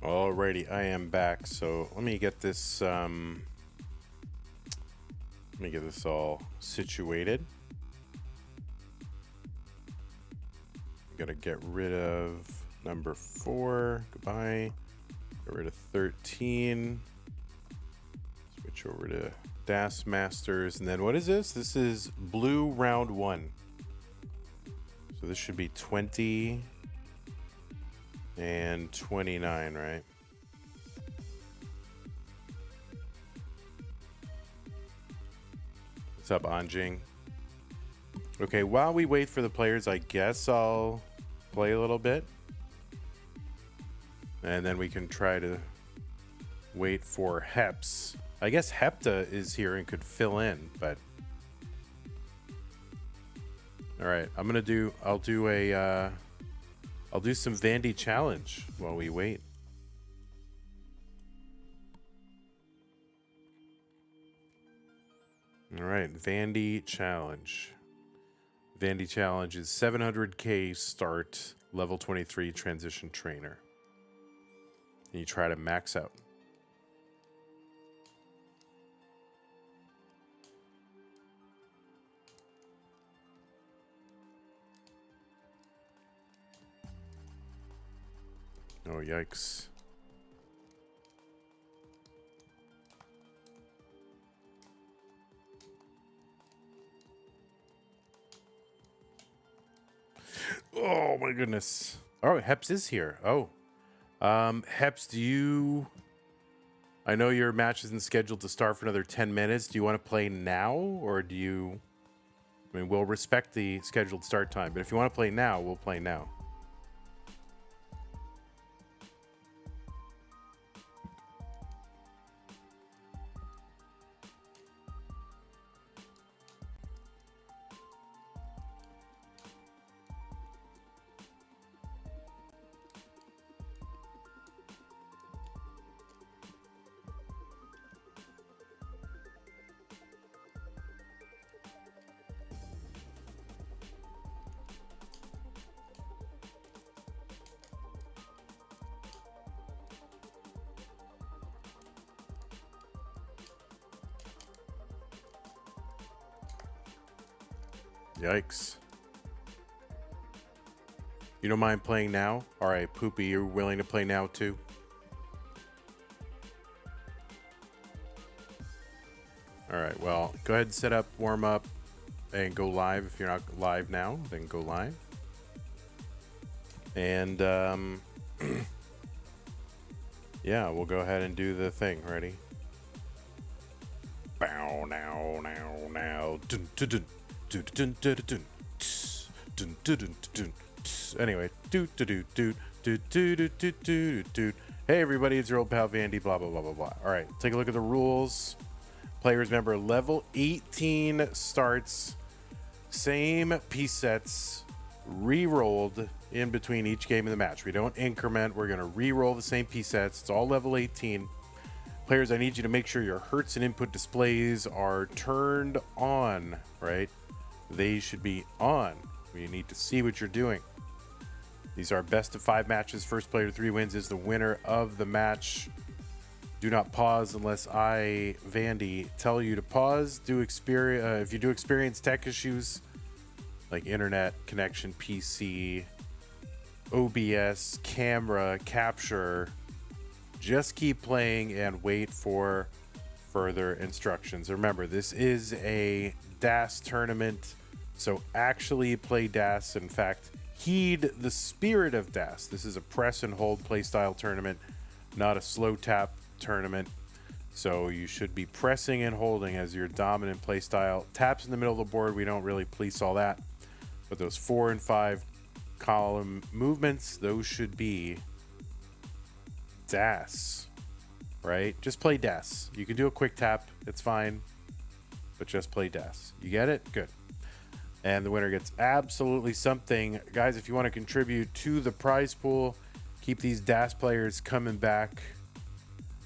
Alrighty, I am back. So let me get this all situated. Gotta get rid of number 4. Goodbye. Get rid of 13. Switch over to DAS Masters. And then what is this? This is blue round 1. So this should be 20 and 29, right? What's up, Anjing? Okay, while we wait for the players, I guess I'll play a little bit. And then we can try to wait for Hepps. I guess Hepta is here and could fill in, but... Alright, I'll do some Vandy challenge while we wait. Alright, Vandy challenge. Vandy challenge is 700k start, level 23 transition trainer. And you try to max out. Oh, yikes. Oh, my goodness. Oh, Hepps is here. Oh. Hepps, do you... I know your match isn't scheduled to start for another 10 minutes. Do you want to play now, or do you... I mean, we'll respect the scheduled start time, but if you want to play now, we'll play now. Yikes. You don't mind playing now? All right, Poopy, you're willing to play now too? All right, well, go ahead and set up, warm up, and go live. If you're not live now, then go live. And, yeah, we'll go ahead and do the thing. Ready? Bow, now, now. Dun, dun, dun. Anyway, hey everybody, it's your old pal Vandy, blah blah blah blah blah. All right, take a look at the rules. Players, remember, level 18 starts, same piece sets, re-rolled in between each game of the match. We don't increment, we're gonna re-roll the same piece sets. It's all level 18. Players, I need you to make sure your Hertz and input displays are turned on, right? They should be on. We need to see what you're doing. These are best of 5 matches. First player to 3 wins is the winner of the match. Do not pause unless I, Vandy, tell you to pause. If you do experience tech issues like internet connection, PC, OBS, camera, capture, just keep playing and wait for further instructions. Remember, this is a DAS tournament, so actually play DAS. In fact, heed the spirit of DAS. This is a press and hold playstyle tournament, not a slow tap tournament. So you should be pressing and holding as your dominant playstyle. Taps in the middle of the board, we don't really police all that. But those 4 and 5 column movements, those should be DAS, right? Just play DAS. You can do a quick tap, it's fine, but just play DAS. You get it? Good. And the winner gets absolutely something. Guys, if you want to contribute to the prize pool, keep these DAS players coming back.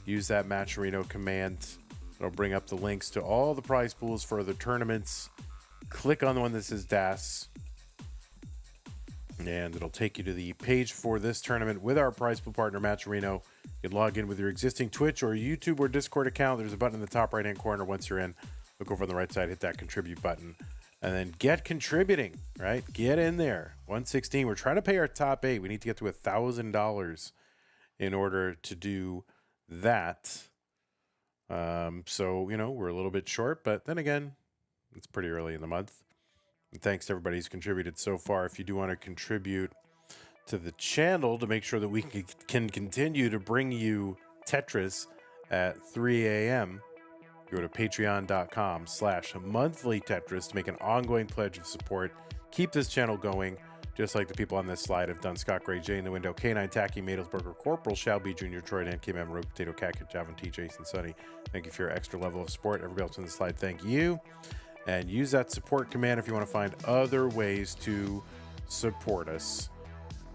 Use that Matcherino command. It'll bring up the links to all the prize pools for the tournaments. Click on the one that says DAS. And it'll take you to the page for this tournament with our prize pool partner, Matcherino. You can log in with your existing Twitch or YouTube or Discord account. There's a button in the top right-hand corner. Once you're in, look over on the right side, hit that contribute button, and then get contributing, right? Get in there. 116. We're trying to pay our top 8. We need to get to $1,000 in order to do that. So, you know, we're a little bit short, but then again, it's pretty early in the month. And thanks to everybody who's contributed so far. If you do want to contribute to the channel to make sure that we can continue to bring you Tetris at 3 a.m., go to patreon.com/monthly Tetris to make an ongoing pledge of support. Keep this channel going, just like the people on this slide have done. Scott Gray, Jay in the Window, K9 Tacky, Madelsberger, Corporal, Shelby Jr., Troy Dan, K-Man, Rogue Potato, Cat, Javin T, Jason, Sunny. Thank you for your extra level of support. Everybody else on the slide, thank you. And use that support command if you want to find other ways to support us.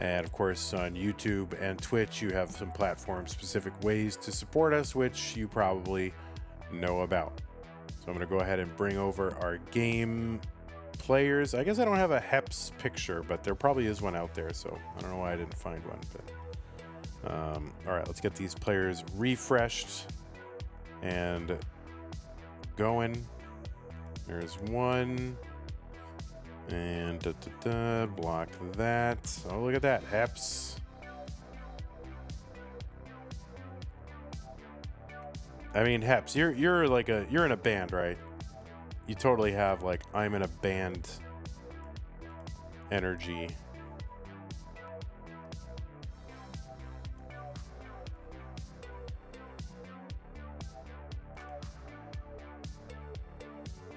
And of course, on YouTube and Twitch, you have some platform-specific ways to support us, which you probably know about. So I'm going to go ahead and bring over our game players. I guess I don't have a Hepps picture, but there probably is one out there, so I don't know why I didn't find one. But all right, let's get these players refreshed and going. There's one, and block that. Oh, look at that, Hepps. I mean, Hepps, you're in a band, right? You totally have like I'm in a band energy.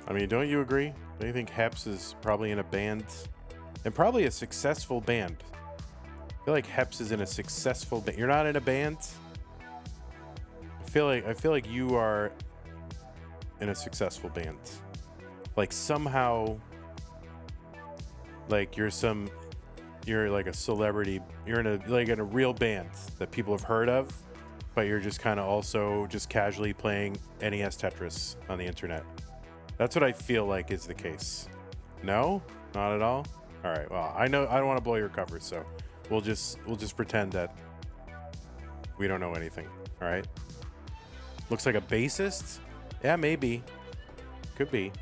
I mean, don't you agree? Don't you think Hepps is probably in a band? And probably a successful band. I feel like Hepps is in a successful band. You're not in a band? I feel like you are in a successful band. Like somehow, like you're like a celebrity. You're in a real band that people have heard of, but you're just kind of also just casually playing NES Tetris on the internet. That's what I feel like is the case. No? Not at all? All right. Well, I know I don't want to blow your cover, so we'll just pretend that we don't know anything. All right? Looks like a bassist? Yeah, maybe. Could be.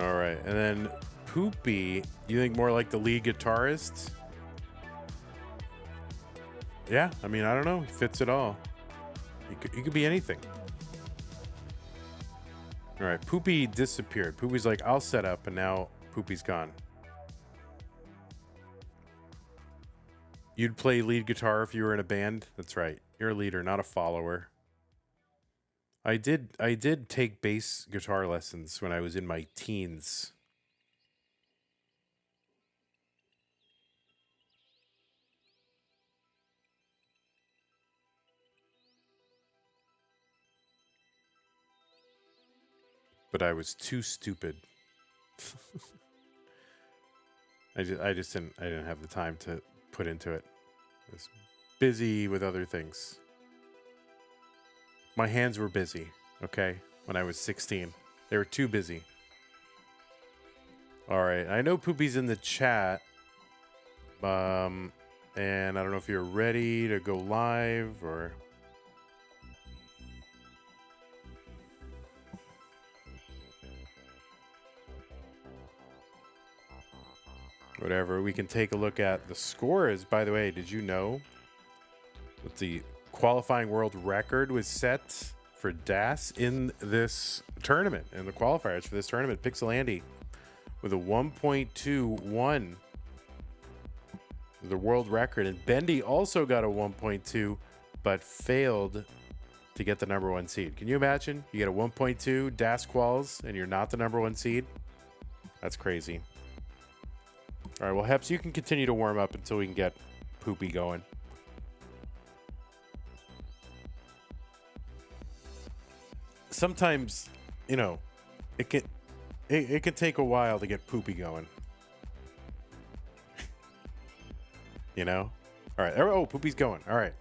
All right, and then Poopy, you think more like the lead guitarist? Yeah, I mean, I don't know. He fits it all. He could be anything. All right, Poopy disappeared. Poopy's like, I'll set up, and now Poopy's gone. You'd play lead guitar if you were in a band? That's right. You're a leader, not a follower. I did take bass guitar lessons when I was in my teens. But I was too stupid. I didn't have the time to put into it. I was busy with other things. My hands were busy, okay, when I was 16. They were too busy. All right, I know Poopy's in the chat. And I don't know if you're ready to go live or... whatever. We can take a look at the scores. By the way, did you know that the qualifying world record was set for DAS in this tournament, in the qualifiers for this tournament? Pixel Andy with a 1.21, the world record, and Bendy also got a 1.2 but failed to get the #1 seed. Can you imagine? You get a 1.2 DAS quals and you're not the #1 seed? That's crazy. All right, well, Hepps, you can continue to warm up until we can get Poopy going. Sometimes, you know, it can take a while to get Poopy going. You know? All right. Oh, Poopy's going. All right.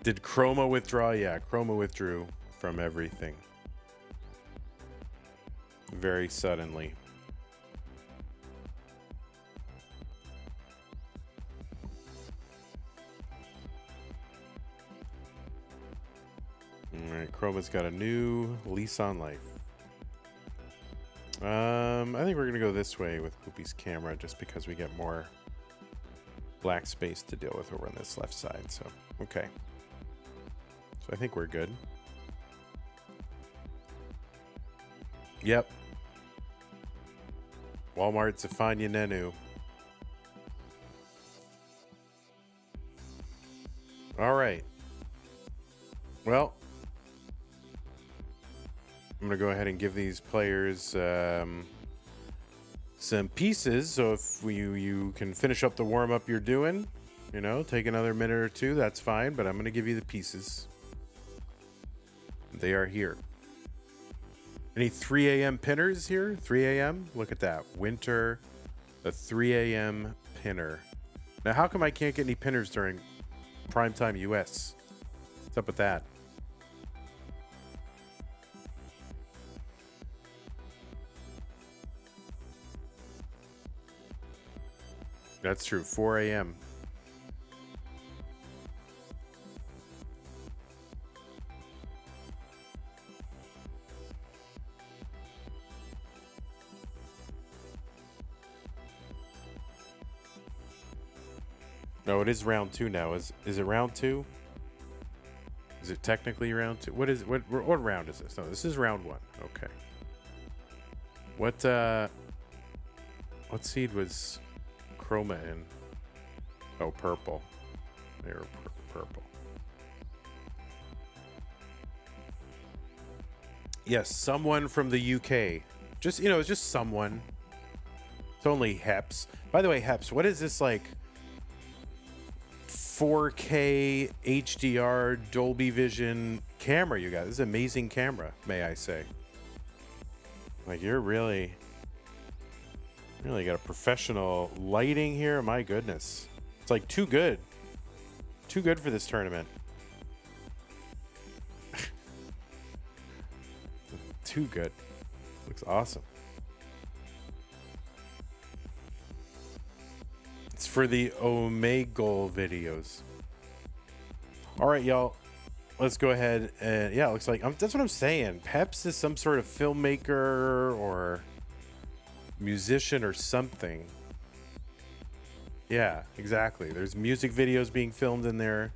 Did Chroma withdraw? Yeah, Chroma withdrew from everything. Very suddenly. All right, Chroma's got a new lease on life. I think we're gonna go this way with Poopy's camera just because we get more black space to deal with over on this left side. So, okay. So I think we're good. Yep. Walmart Zafanya Nenu. All right. Well, I'm going to go ahead and give these players some pieces. So if you can finish up the warm-up you're doing, you know, take another minute or two, that's fine. But I'm going to give you the pieces. They are here. Any 3 a.m. pinners here? 3 a.m.? Look at that. Winter, a 3 a.m. pinner. Now, how come I can't get any pinners during primetime US? What's up with that? That's true. 4 a.m. No, it is round 2 now. Is it round 2? Is it technically round 2? What round is this? No, this is round 1. Okay. What seed was Chroma in? Oh, purple. They were purple. Yes, someone from the UK. Just, you know, it's just someone. It's only Hepps. By the way, Hepps, what is this like 4K HDR Dolby Vision camera you got? This is an amazing camera, may I say. Like, you're really got a professional lighting here. My goodness. It's like too good. Too good for this tournament. Too good. Looks awesome. It's for the Omegle videos. All right, y'all. Let's go ahead and yeah, it looks like that's what I'm saying. Hepps is some sort of filmmaker or musician or something. Yeah, exactly. There's music videos being filmed in there.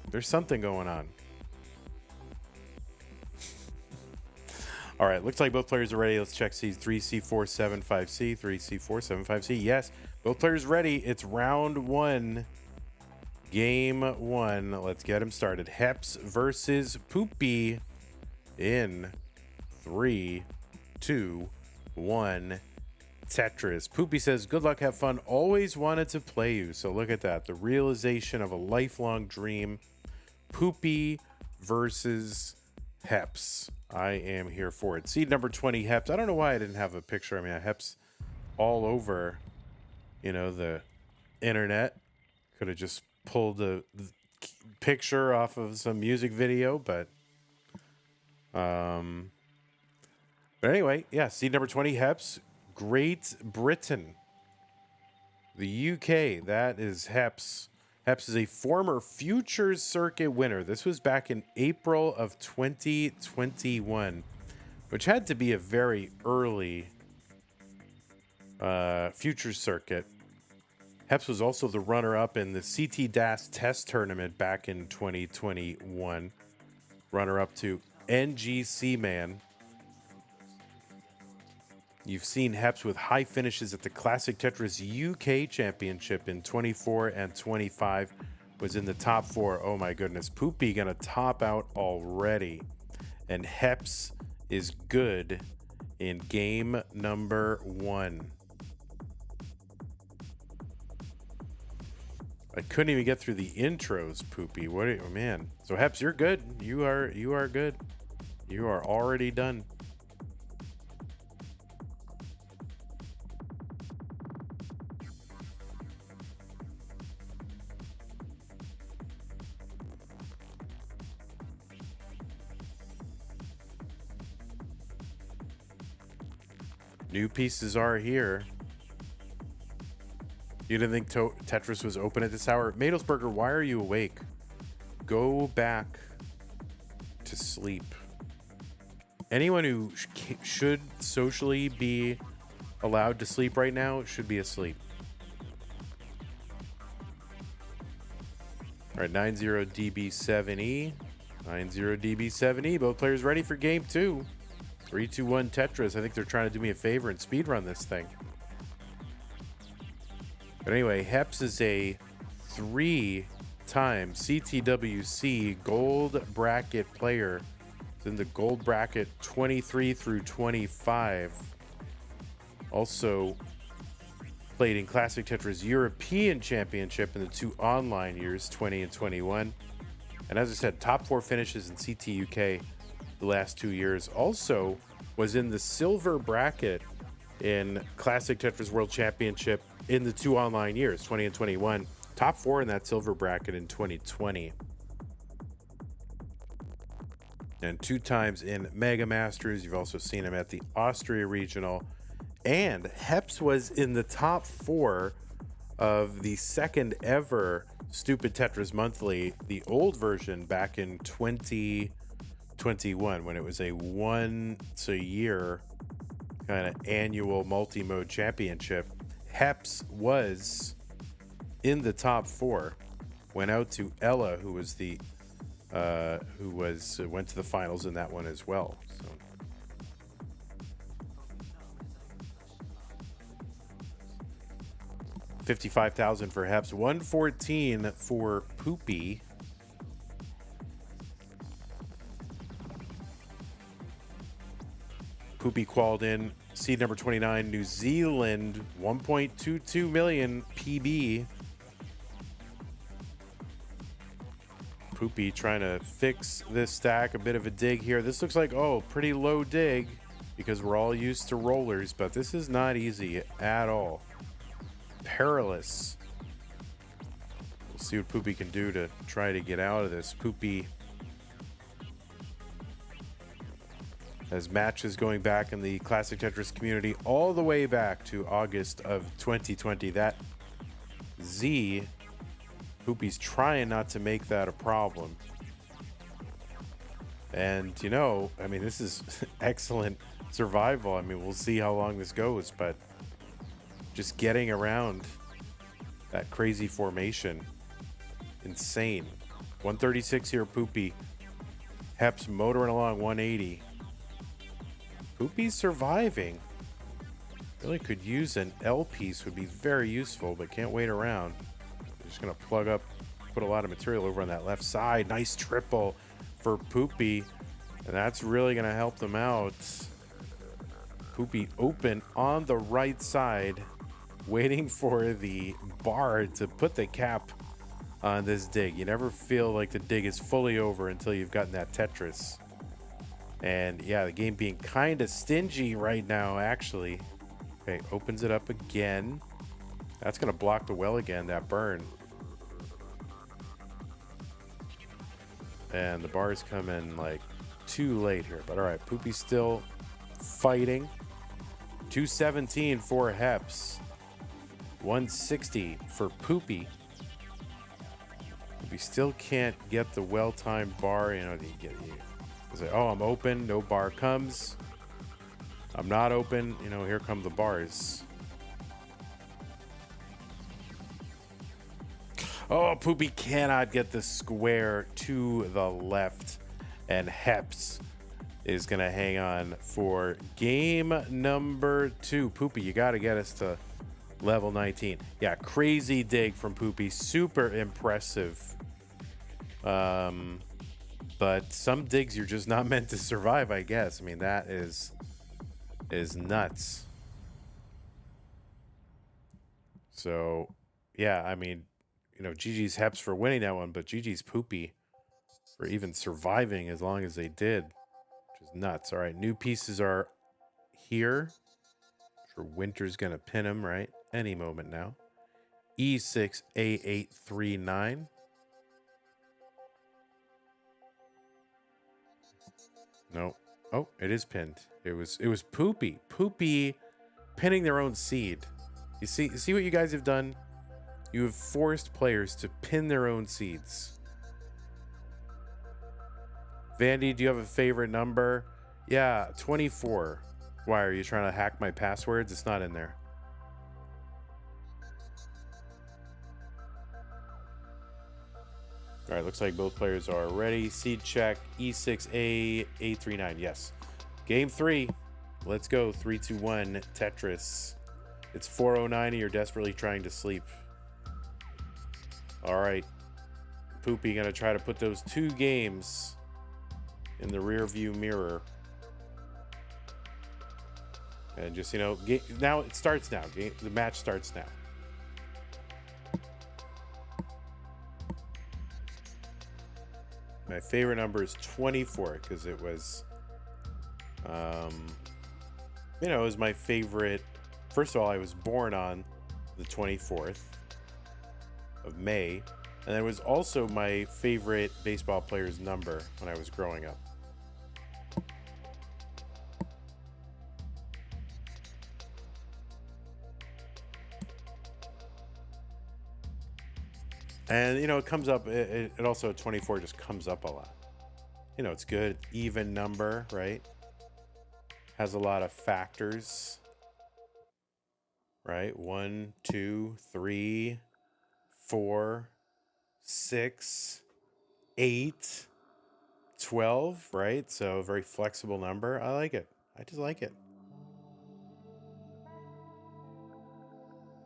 There's something going on. All right, looks like both players are ready. Let's check C3, C4, 7, 5C, 3, C4, 7, 5C. Yes, both players ready. It's round 1, game 1. Let's get him started. Hepps versus Poopy in 3, 2, 1. Tetris. Poopy says, good luck, have fun. Always wanted to play you. So look at that. The realization of a lifelong dream. Poopy versus Hepps. I am here for it. Seed number 20, Hepps. I don't know why I didn't have a picture. I mean, Hepps all over, you know, the internet. Could have just pulled the picture off of some music video, but anyway, yeah, seed number 20, Hepps. Great Britain. The UK, that is Hepps. Hepps is a former Futures Circuit winner. This was back in April of 2021, which had to be a very early Futures Circuit. Hepps was also the runner-up in the CT DAS test tournament back in 2021. Runner-up to NGC Man. You've seen Hepps with high finishes at the Classic Tetris UK Championship in 24 and 25. Was in the top 4. Oh my goodness. Poopy gonna top out already. And Hepps is good in game number 1. I couldn't even get through the intros, Poopy. What? Oh man. So Hepps, you're good. You are good. You are already done. New pieces are here. You didn't think Tetris was open at this hour? Madelsberger, why are you awake? Go back to sleep. Anyone who should socially be allowed to sleep right now should be asleep. All right, 90DB7E. 90DB7E. Both players ready for game 2. 3, 2, 1 Tetris. I think they're trying to do me a favor and speedrun this thing. But anyway, Hepps is a 3-time CTWC gold bracket player. It's in the gold bracket 23 through 25. Also played in Classic Tetris European Championship in the 2 online years, 20 and 21. And as I said, top 4 finishes in CT UK the last 2 years. Also was in the silver bracket in Classic Tetris World Championship in the 2 online years, 20 and 21. Top 4 in that silver bracket in 2020. And 2 times in Mega Masters. You've also seen him at the Austria Regional. And Hepps was in the top 4 of the second ever Stupid Tetris Monthly, the old version back in 2021, when it was a once a year kind of annual multi-mode championship. Hepps was in the top 4. Went out to Ella, who was the went to the finals in that one as well. So 55,000 for Hepps, 114 for Poopy. Poopy qualified in seed number 29, New Zealand, 1.22 million PB. Poopy trying to fix this stack, a bit of a dig here. This looks like, oh, pretty low dig because we're all used to rollers, but this is not easy at all. Perilous. We'll see what Poopy can do to try to get out of this. Poopy has matches going back in the Classic Tetris community all the way back to August of 2020. That Z, Poopy's trying not to make that a problem. And, you know, I mean, this is excellent survival. I mean, we'll see how long this goes, but just getting around that crazy formation. Insane. 136 here, Poopy. Hepps motoring along 180. Poopy's surviving. Really could use an L piece, would be very useful, but can't wait around. Just gonna plug up, put a lot of material over on that left side. Nice triple for Poopy, and that's really gonna help them out. Poopy open on the right side, waiting for the bar to put the cap on this dig. You never feel like the dig is fully over until you've gotten that Tetris. And yeah, the game being kind of stingy right now, actually. Okay, opens it up again. That's going to block the well again, that burn. And the bars come in like too late here. But all right, Poopy's still fighting. 217 for Hepps. 160 for Poopy. Poopy still can't get the well-timed bar. You know, oh, I'm open. No bar comes. I'm not open. You know, here come the bars. Oh, Poopy cannot get the square to the left. And Hepps is going to hang on for game number 2. Poopy, you got to get us to level 19. Yeah, crazy dig from Poopy. Super impressive. But some digs you're just not meant to survive, I guess. I mean, that is nuts. So, yeah, I mean, you know, GG's Hepps for winning that one, but GG's Poopy for even surviving as long as they did, which is nuts. All right, new pieces are here. I'm sure Winter's going to pin him, right? Any moment now. E6, A8, 3, 9. No. Oh, it is pinned. It was Poopy. Poopy pinning their own seed. You see what you guys have done? You have forced players to pin their own seeds. Vandy, do you have a favorite number? Yeah, 24. Why, are you trying to hack my passwords? It's not in there. All right, looks like both players are ready. Seed check, E6A, A39. Yes. Game 3. Let's go. 3, 2, 1, Tetris. It's 4:09 and you're desperately trying to sleep. All right. Poopy going to try to put those 2 games in the rear view mirror. And just, you know, now it starts now. The match starts now. My favorite number is 24 because it was, you know, it was my favorite. First of all, I was born on the 24th of May, and it was also my favorite baseball player's number when I was growing up. And, you know, it comes up, it also, 24 just comes up a lot. You know, it's good. Even number, right? Has a lot of factors, right? 1, 2, 3, 4, 6, 8, 12, right? So a very flexible number. I like it. I just like it.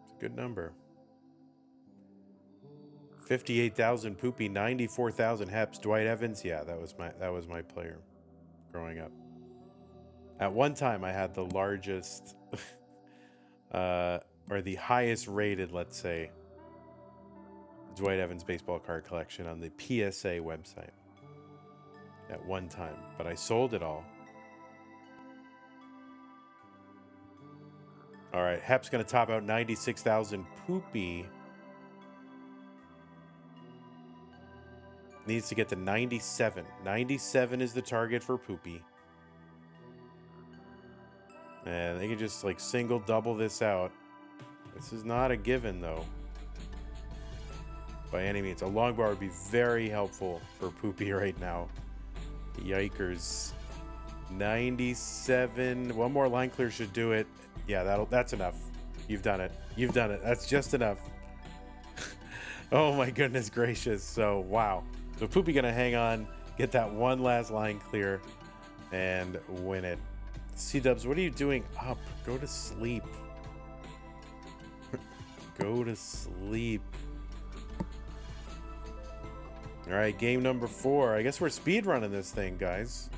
It's a good number. 58,000 Poopy, 94,000 Hepps. Dwight Evans, yeah, that was my player growing up. At one time, I had the largest, or the highest rated, let's say, Dwight Evans baseball card collection on the PSA website. At one time, but I sold it all. All right, Hep's going to top out 96,000 Poopy. Needs to get to 97. 97 is the target for Poopy. And they can just like single double this out. This is not a given though. By any means. A long bar would be very helpful for Poopy right now. Yikers. 97. One more line clear should do it. Yeah, that's enough. You've done it. You've done it. That's just enough. Oh my goodness gracious. So wow. So Poopy gonna hang on, get that one last line clear, and win it. C-Dubs, what are you doing up? Go to sleep. Go to sleep. All right, game number 4. I guess we're speed running this thing, guys.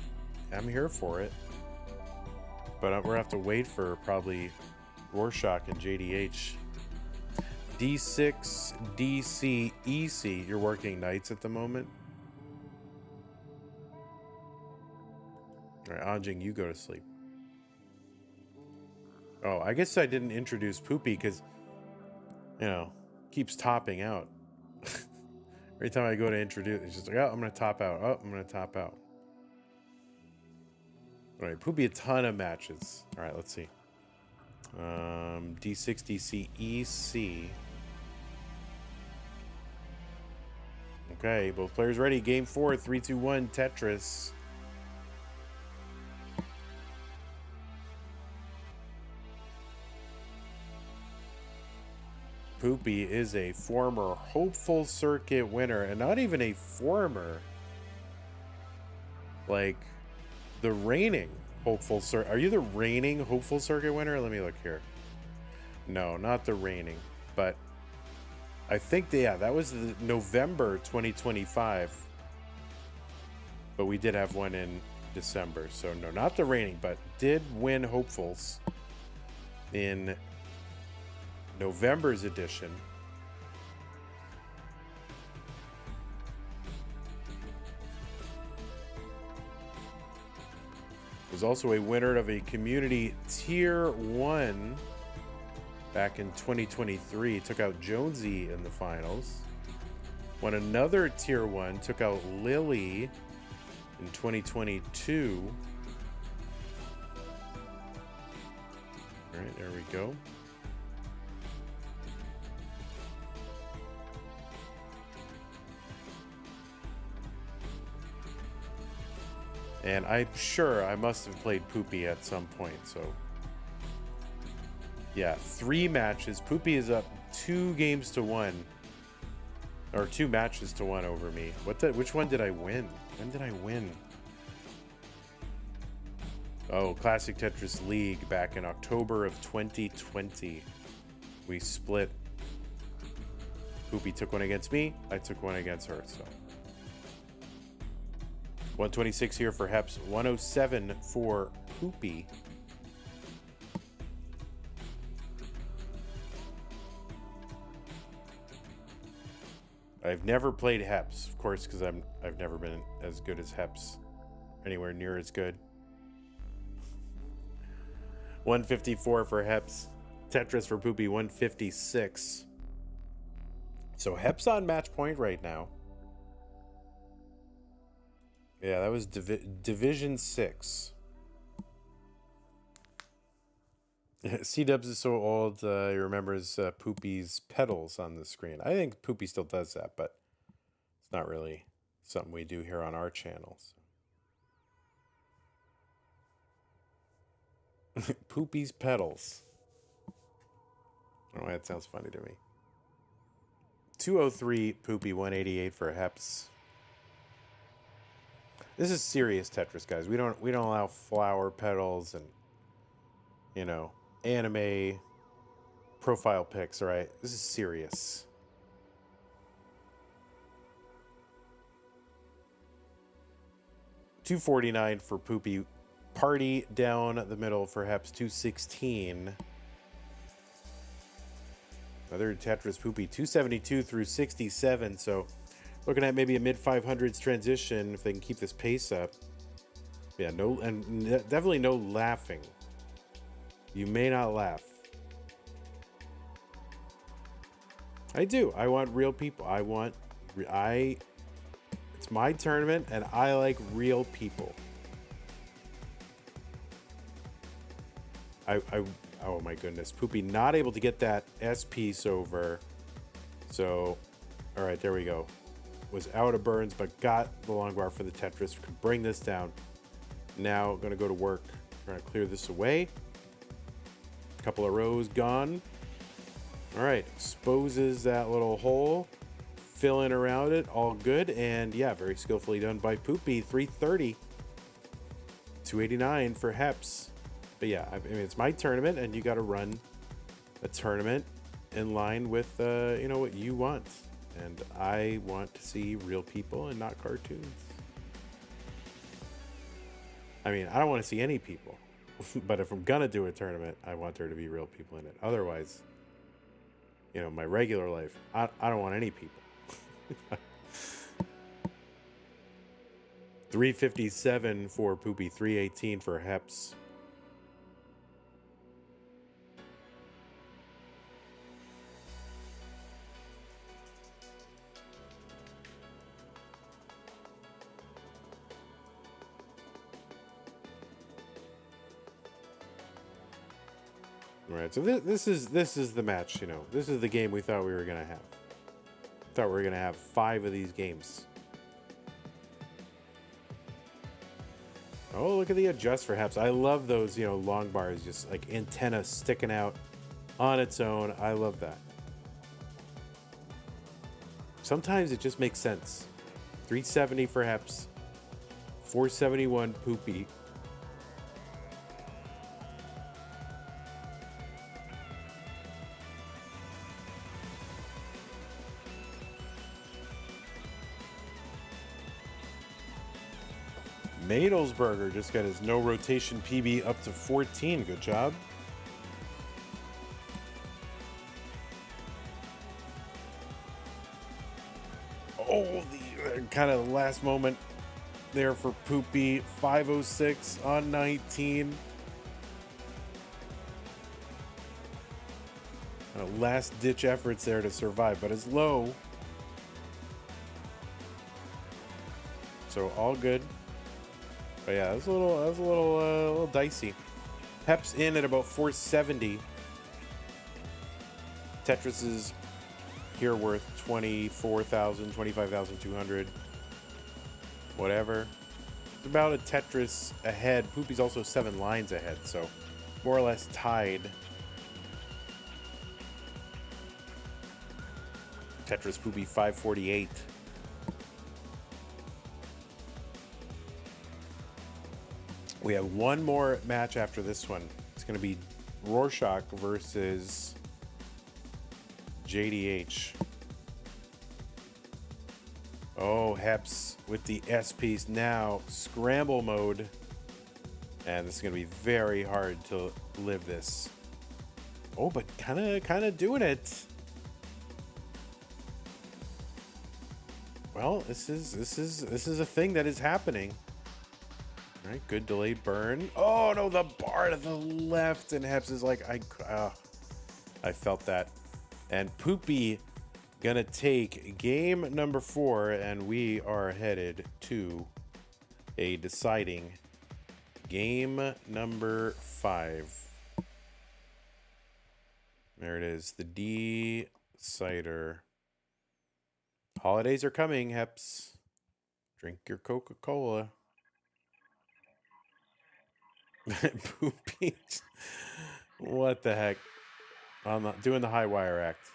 I'm here for it. But we're gonna have to wait for probably Rurczak and JDH. D6, DC, EC. You're working nights at the moment. All right, Anjing, you go to sleep. Oh, I guess I didn't introduce Poopy because, you know, keeps topping out. Every time I go to introduce, it's just like, oh, I'm going to top out. Oh, I'm going to top out. All right, Poopy, a ton of matches. All right, let's see. D6, DC, EC. Okay, both players ready. Game 4, 3, 2, 1, Tetris. Poopy is a former hopeful circuit winner, and not even a former, like the reigning hopeful circuit. Are you the reigning hopeful circuit winner? Let me look here. No, not the reigning, but I think that was the November 2025, but we did have one in December. So no, not the reigning, but did win hopefuls in November's edition. Was also a winner of a community tier 1 back in 2023. Took out Jonesy in the finals. Won another tier 1. Took out Lily in 2022. All right, there we go. And I'm sure I must have played Poopy at some point, so... Yeah, 3 matches. Poopy is up 2 games to 1. Or 2 matches to 1 over me. Which one did I win? When did I win? Oh, Classic Tetris League back in October of 2020. We split. Poopy took one against me. I took one against her, so... 126 here for Hepps. 107 for Poopy. I've never played Hepps, of course, because I've never been as good as Hepps. Anywhere near as good. 154 for Hepps. Tetris for Poopy, 156. So Hepps on match point right now. Yeah, that was Division 6. C-Dubs is so old, he remembers Poopy's pedals on the screen. I think Poopy still does that, but it's not really something we do here on our channels. Poopy's pedals. I don't know why that sounds funny to me. 203 Poopy, 188 for Hepps. This is serious Tetris, guys. We don't allow flower pedals and, you know, anime profile pics, all right? This is serious. $249 for Poopy. Party down the middle for Hepps. 216. Another Tetris Poopy. 272 through 67. So looking at maybe a mid-500s transition if they can keep this pace up. Yeah, no, and definitely no laughing. You may not laugh. I do. I want real people. It's my tournament, and I like real people. Oh my goodness. Poopy not able to get that S piece over. So, all right, there we go. Was out of burns, but got the long bar for the Tetris. Could bring this down. Now, going to go to work. Trying to clear this away. Couple of rows gone. All right, exposes that little hole. Filling around it, all good. And yeah, very skillfully done by Poopy. 330. 289 for Hepps. But yeah, I mean, it's my tournament, and you got to run a tournament in line with, you know, what you want. And I want to see real people and not cartoons. I mean, I don't want to see any people. But if I'm going to do a tournament, I want there to be real people in it. Otherwise, you know, my regular life, I don't want any people. 357 for Poopy, 318 for Hepps. Right, so this is the match, you know. This is the game we thought we were gonna have. Thought we were gonna have 5 of these games. Oh, look at the adjust for Hepps. I love those, you know, long bars, just like antenna sticking out on its own. I love that. Sometimes it just makes sense. 370 for Hepps. 471 Poopy. Madelsberger just got his no rotation PB up to 14. Good job. Oh, the kind of last moment there for Poopy. 506 on 19. Last ditch efforts there to survive, but it's low. So all good. But yeah, that was a little dicey. Hepps in at about 470. Tetris is here worth 24,000, 25,200, whatever. It's about a Tetris ahead. Poopy's also 7 lines ahead, so more or less tied. Tetris Poopy 548. We have one more match after this one. It's going to be Rurczak versus JDH. Oh, Hepps with the S piece now. Scramble mode. And this is going to be very hard to live this. Oh, but kind of doing it. Well, this is a thing that is happening. All right, good delayed burn. Oh no, the bar to the left, and Hepps is like, I felt that. And Poopy gonna take game number 4, and we are headed to a deciding game number 5. There it is, the decider. Holidays are coming, Hepps. Drink your Coca-Cola. Poopy. What the heck? I'm not doing the high wire act.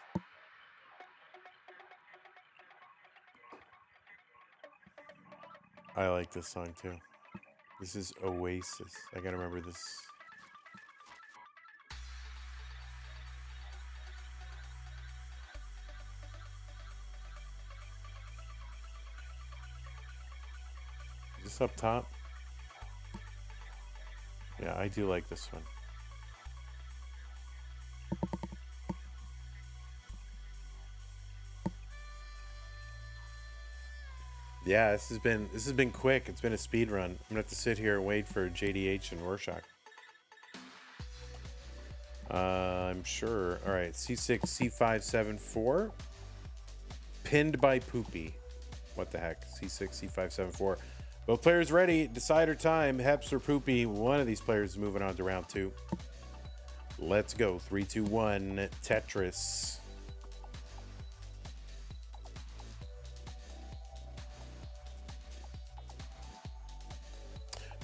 I like this song too. This is Oasis. I gotta remember this. Is this up top? Yeah, I do like this one. Yeah, this has been quick. It's been a speed run. I'm gonna have to sit here and wait for JDH and Rurczak. I'm sure. All right, C6, C5, 7, 4. Pinned by Poopy. What the heck? C6, C5, 7, 4. Both players ready. Decider time. Hepps or Poopy. One of these players is moving on to round 2. Let's go. 3, 2, 1. Tetris.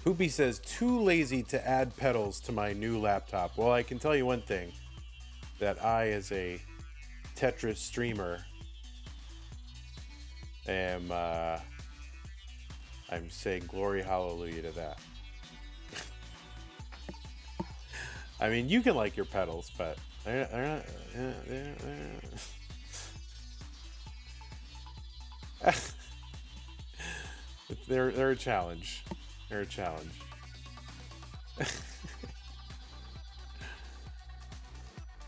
Poopy says, too lazy to add pedals to my new laptop. Well, I can tell you one thing. That I, as a Tetris streamer, I'm saying glory hallelujah to that. I mean, you can like your pedals, but they're a challenge. They're a challenge.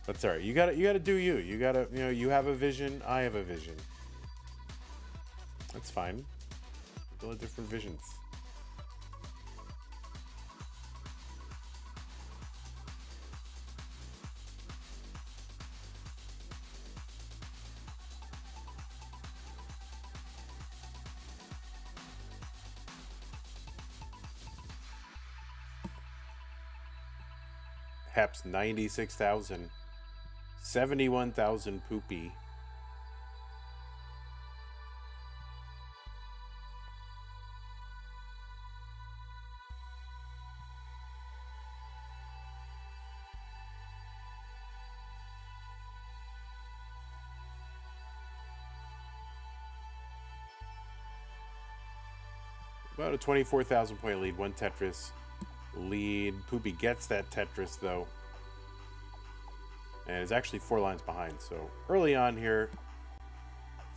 That's all right. You gotta do you. You gotta, you have a vision. I have a vision. That's fine. People have different visions. Hepps 96,000, 71,000 Poopy. About a 24,000 point lead, 1 Tetris lead. Poopy gets that Tetris though, and is actually 4 lines behind. So early on here,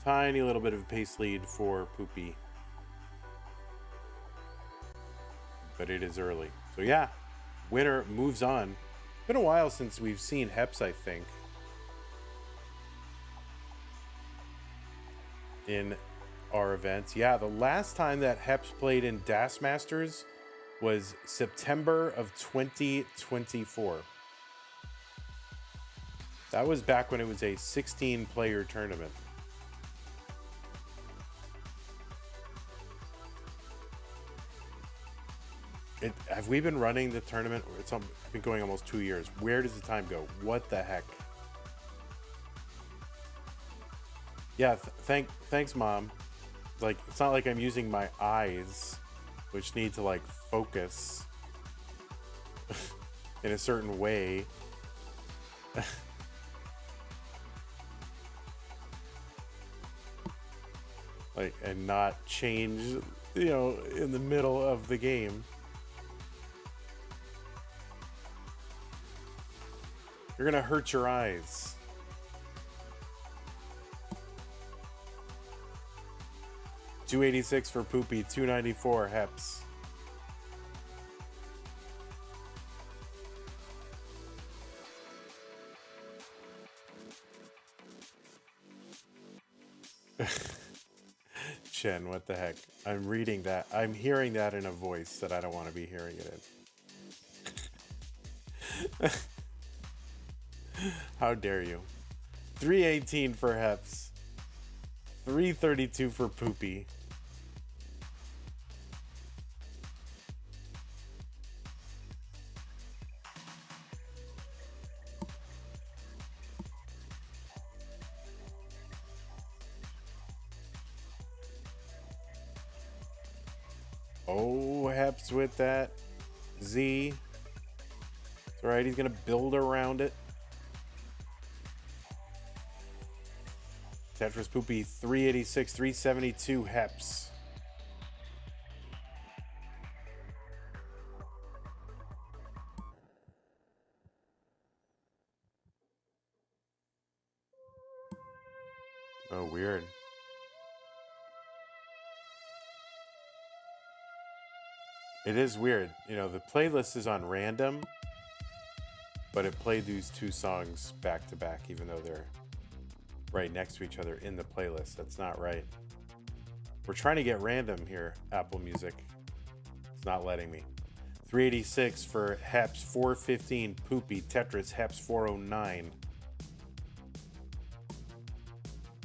tiny little bit of a pace lead for Poopy, but it is early. So yeah, winner moves on. It's been a while since we've seen Hepps, I think, in our events. Yeah, the last time that Hepps played in Das Masters was September of 2024. That was back when it was a 16-player tournament. Have we been running the tournament? It's been going almost 2 years. Where does the time go? What the heck? Yeah, thanks, Mom. Like, it's not like I'm using my eyes, which need to, like, focus in a certain way. Like, and not change, you know, in the middle of the game. You're gonna hurt your eyes. $286 for Poopy, $294 Hepps. Chen, what the heck? I'm reading that. I'm hearing that in a voice that I don't want to be hearing it in. How dare you? 318 for Hepps. 332 for Poopy. Oh, Hepps with that. Z. It's alright, he's gonna build around it. Tetris Poopy, 386, 372 Hepps. Oh, weird. It is weird. You know, the playlist is on random, but it played these two songs back to back, even though they're right next to each other in the playlist. That's not right. We're trying to get random here, Apple Music. It's not letting me. 386 for Hepps, 415 Poopy, Tetris, Hepps, 409.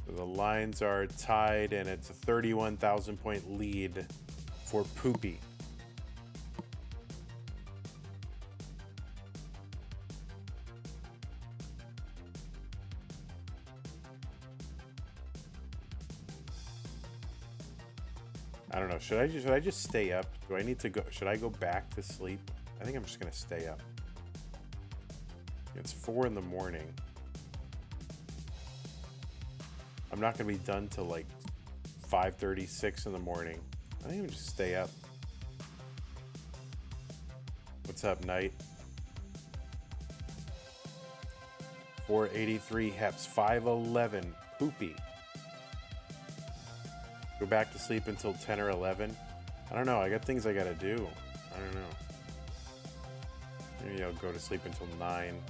So the lines are tied, and it's a 31,000 point lead for Poopy. I don't know. Should I just stay up? Do I need to go? Should I go back to sleep? I think I'm just gonna stay up. It's 4 in the morning. I'm not gonna be done till like 5:30, 6 in the morning. I think I'm just stay up. What's up, Knight? 483 Hepps, 511 Poopy. Go back to sleep until 10 or 11. I don't know. I got things I gotta do. I don't know. Maybe I'll go to sleep until 9.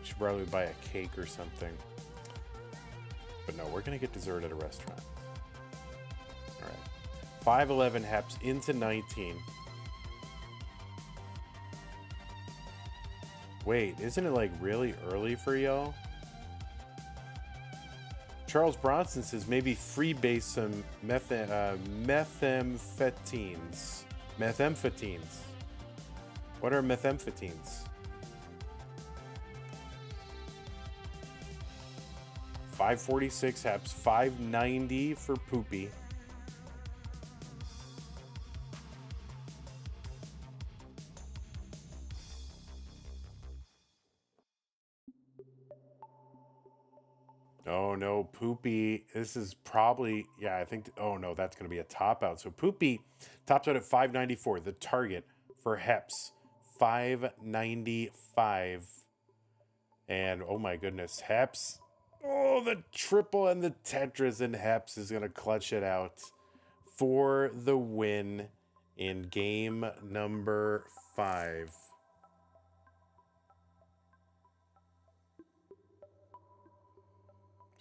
Should probably buy a cake or something. But no, we're gonna get dessert at a restaurant. All right. 511 Hepps into 19. Wait, isn't it like really early for y'all? Charles Bronson says maybe freebase some methamphetamines. Methamphetamines. What are methamphetamines? 546 Hepps, 590 for Poopy. Oh no, Poopy. This is probably, yeah, I think, oh no, that's going to be a top out. So Poopy tops out at 594. The target for Hepps, 595. And oh my goodness, Hepps. Oh, the triple and the Tetris, and Hepps is going to clutch it out for the win in game number 5.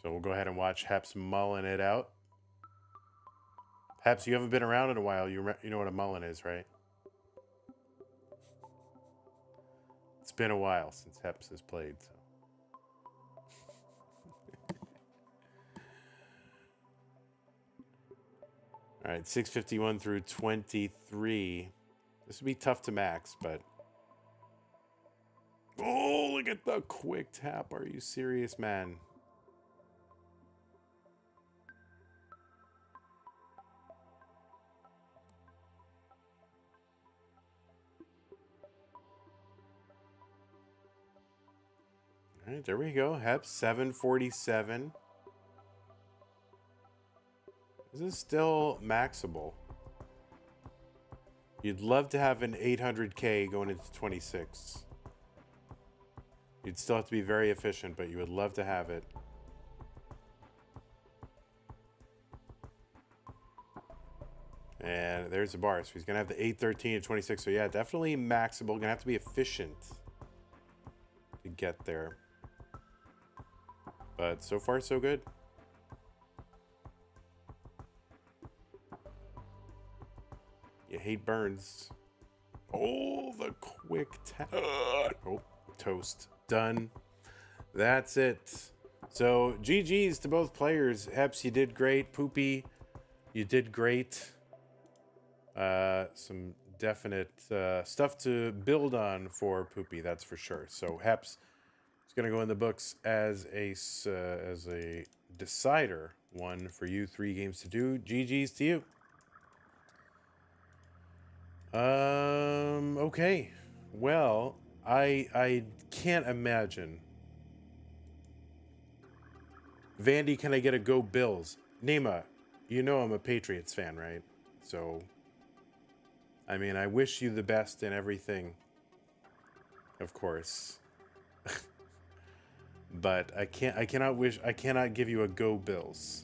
So we'll go ahead and watch Hepps mulling it out. Hepps, you haven't been around in a while. You know what a mullen is, right? It's been a while since Hepps has played. So. All right, 651 through 23. This would be tough to max, but... Oh, look at the quick tap. Are you serious, man? All right, there we go. Hepps, 747. This is still maxable. You'd love to have an 800K going into 26. You'd still have to be very efficient, but you would love to have it. And there's the bar. So he's going to have the 813 and 26. So yeah, definitely maxable. Going to have to be efficient to get there. But so far, so good. You hate burns. Oh, the quick tap. Oh, toast. Done. That's it. So, GG's to both players. Hepps, you did great. Poopy, you did great. Some definite stuff to build on for Poopy, that's for sure. So, Hepps is going to go in the books as a decider one for you. 3 games to do. GG's to you. Okay. Well, I can't imagine. Vandy, can I get a go Bills? Nema, you know I'm a Patriots fan, right? So, I mean, I wish you the best in everything. Of course. But I cannot give you a go Bills.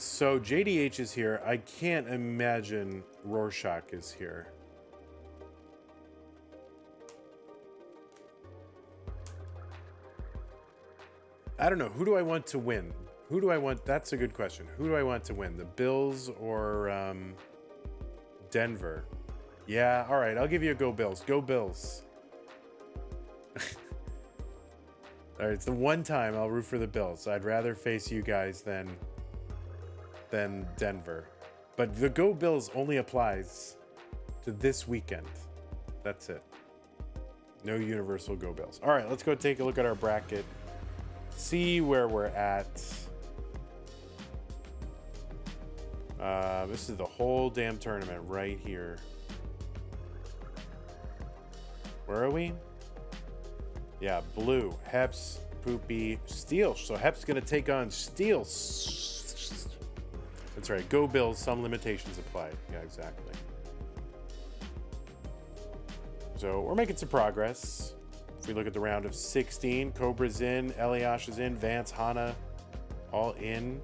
So JDH is here. I can't imagine Rurczak is here. I don't know. Who do I want to win? Who do I want? That's a good question. Who do I want to win? The Bills or Denver? Yeah, all right. I'll give you a go Bills. Go Bills. All right, it's the one time I'll root for the Bills. I'd rather face you guys than Denver. But the Go Bills only applies to this weekend. That's it. No universal Go Bills. All right, let's go take a look at our bracket. See where we're at. This is the whole damn tournament right here. Where are we? Yeah, blue. Hepps, Poopy, Steel. So Hepps going to take on Steel. That's right. Go Bills. Some limitations apply. Yeah, exactly. So we're making some progress. If we look at the round of 16, Cobra's in, Eliash is in, Vance, Hana, all in.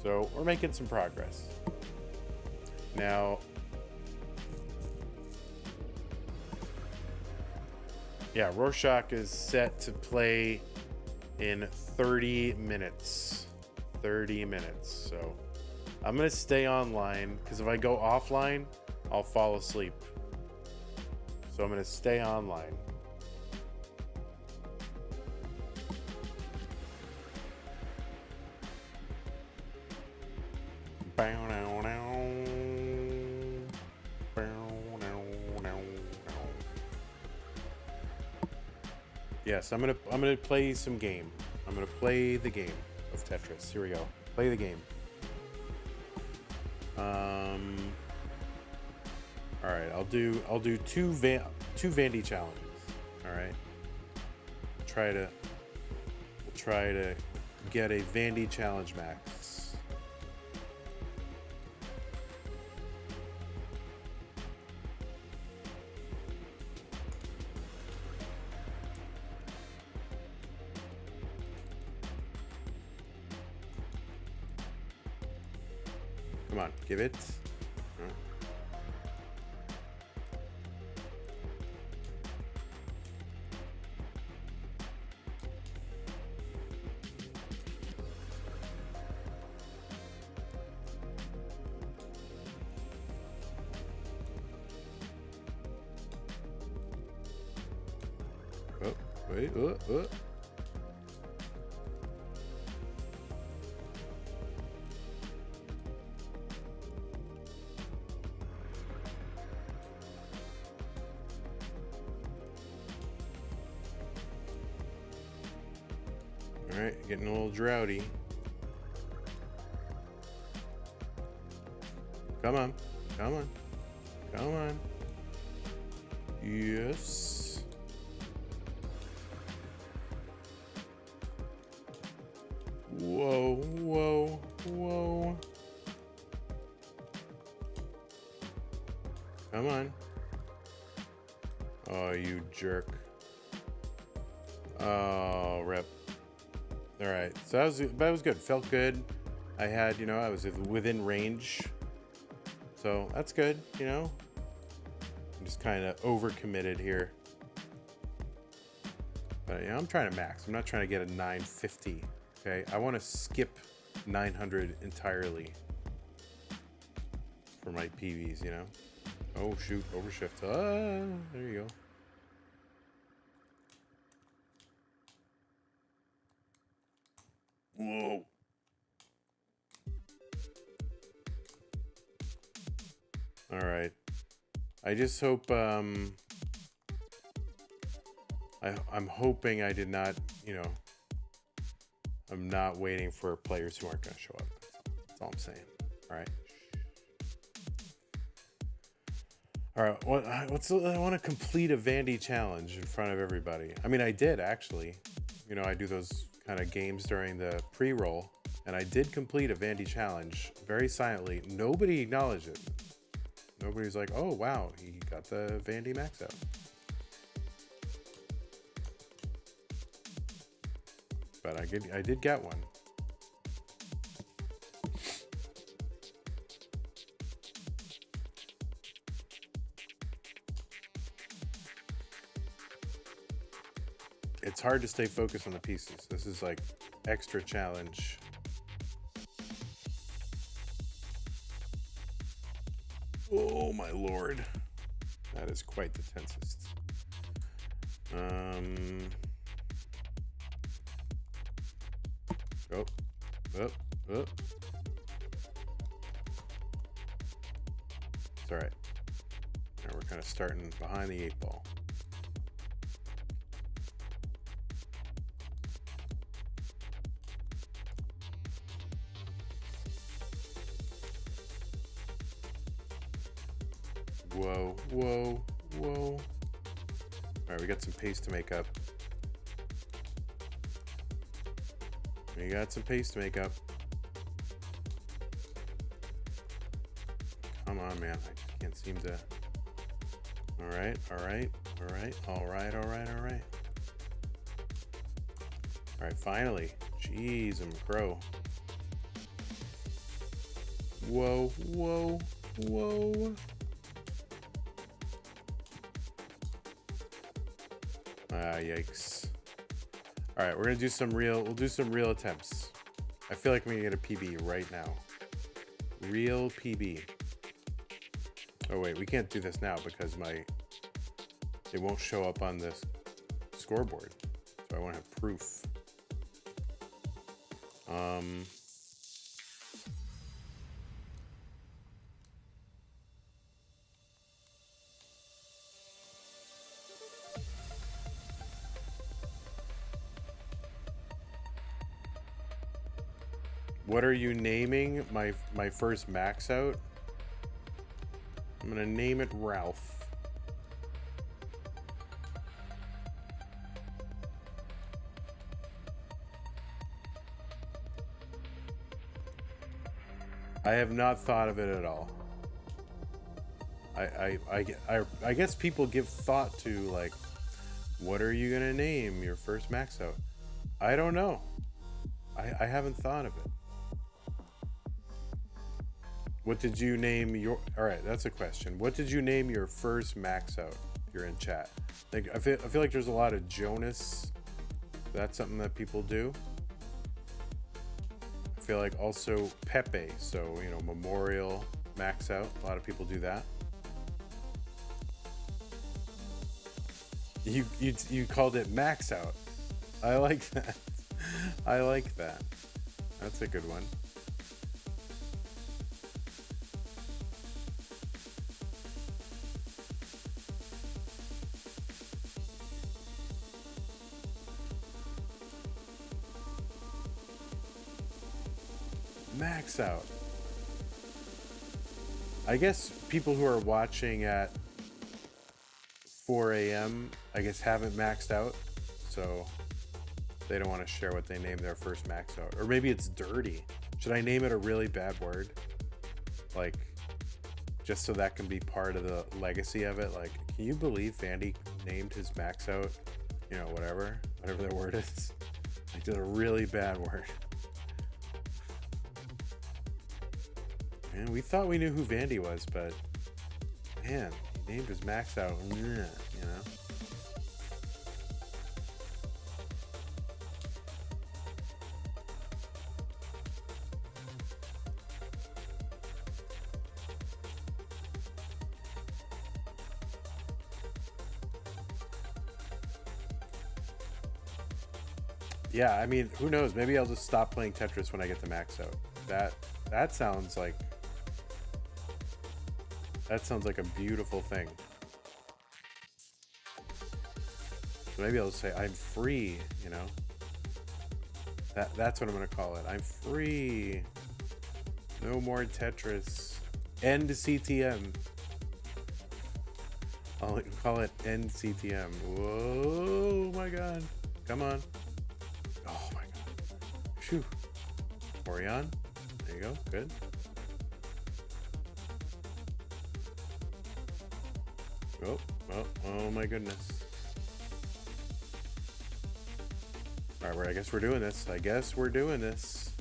So we're making some progress. Now, yeah, Rurczak is set to play in 30 minutes. 30 minutes. So I'm going to stay online because if I go offline, I'll fall asleep. So I'm going to stay online. Yes, I'm gonna play some game. I'm gonna play the game of Tetris. Here we go. Play the game. All right, I'll do two Vandy challenges. All right. We'll try to get a Vandy challenge max. Come on, give it. Oh, wait, right, getting a little droughty. Come on, come on, come on. Yes. Whoa, whoa, whoa. Come on. Oh, you jerk. Oh, rip. All right, so that was good. Felt good. I had, you know, I was within range. So that's good, you know. I'm just kind of overcommitted here. But, you know, I'm trying to max. I'm not trying to get a 950, okay? I want to skip 900 entirely for my PVs, you know. Oh, shoot, overshift. Ah, there you go. Whoa. All right. I just hope, I'm hoping I did not, you know, I'm not waiting for players who aren't going to show up. That's all I'm saying. All right. All right. I want to complete a Vandy challenge in front of everybody. I mean, I did actually. You know, I do those kind of games during the pre-roll, and I did complete a Vandy challenge very silently. Nobody acknowledged it. Nobody's like, oh, wow, he got the Vandy max out. But I did get one. It's hard to stay focused on the pieces. This is like extra challenge. Oh my lord. That is quite the tensest. Oh. It's all right. Now we're kind of starting behind the 8-ball. Whoa, whoa, whoa. All right, we got some pace to make up. We got some pace to make up. Come on, man. I just can't seem to. All right, all right, all right, all right, all right, all right. All right, finally. Jeez, I'm crow. Whoa, whoa, whoa. Ah, yikes. All right, we're gonna do some real, we'll do some real attempts. I feel like I'm gonna get a PB right now. Real PB. Oh wait, we can't do this now because it won't show up on this scoreboard. So I won't have proof. What are you naming my first max out? I'm gonna name it Ralph. I have not thought of it at all. I guess people give thought to like, what are you gonna name your first max out? I don't know. I haven't thought of it. What did you name your... All right, that's a question. What did you name your first max out? You're in chat. Like, I feel like there's a lot of Jonas. That's something that people do. I feel like also Pepe. So, you know, Memorial max out. A lot of people do that. You called it max out. I like that. I like that. That's a good one. max out. I guess people who are watching at 4 a.m. I guess haven't maxed out, so they don't want to share what they named their first max out. Or maybe it's dirty. Should I name it a really bad word? Like, just so that can be part of the legacy of it. Like, can you believe Vandy named his max out, you know, whatever the word is? Like, it's a really bad word. Man, we thought we knew who Vandy was, but man, he named his max out, you know? Yeah, I mean, who knows? Maybe I'll just stop playing Tetris when I get the max out. That sounds like a beautiful thing. So maybe I'll just say I'm free, you know? That's what I'm gonna call it. I'm free. No more Tetris. End CTM. I'll call it end CTM. Whoa, my God. Come on. Oh my God. Phew. Orion. There you go. Good. Oh my goodness. All right, I guess we're doing this. I guess we're doing this.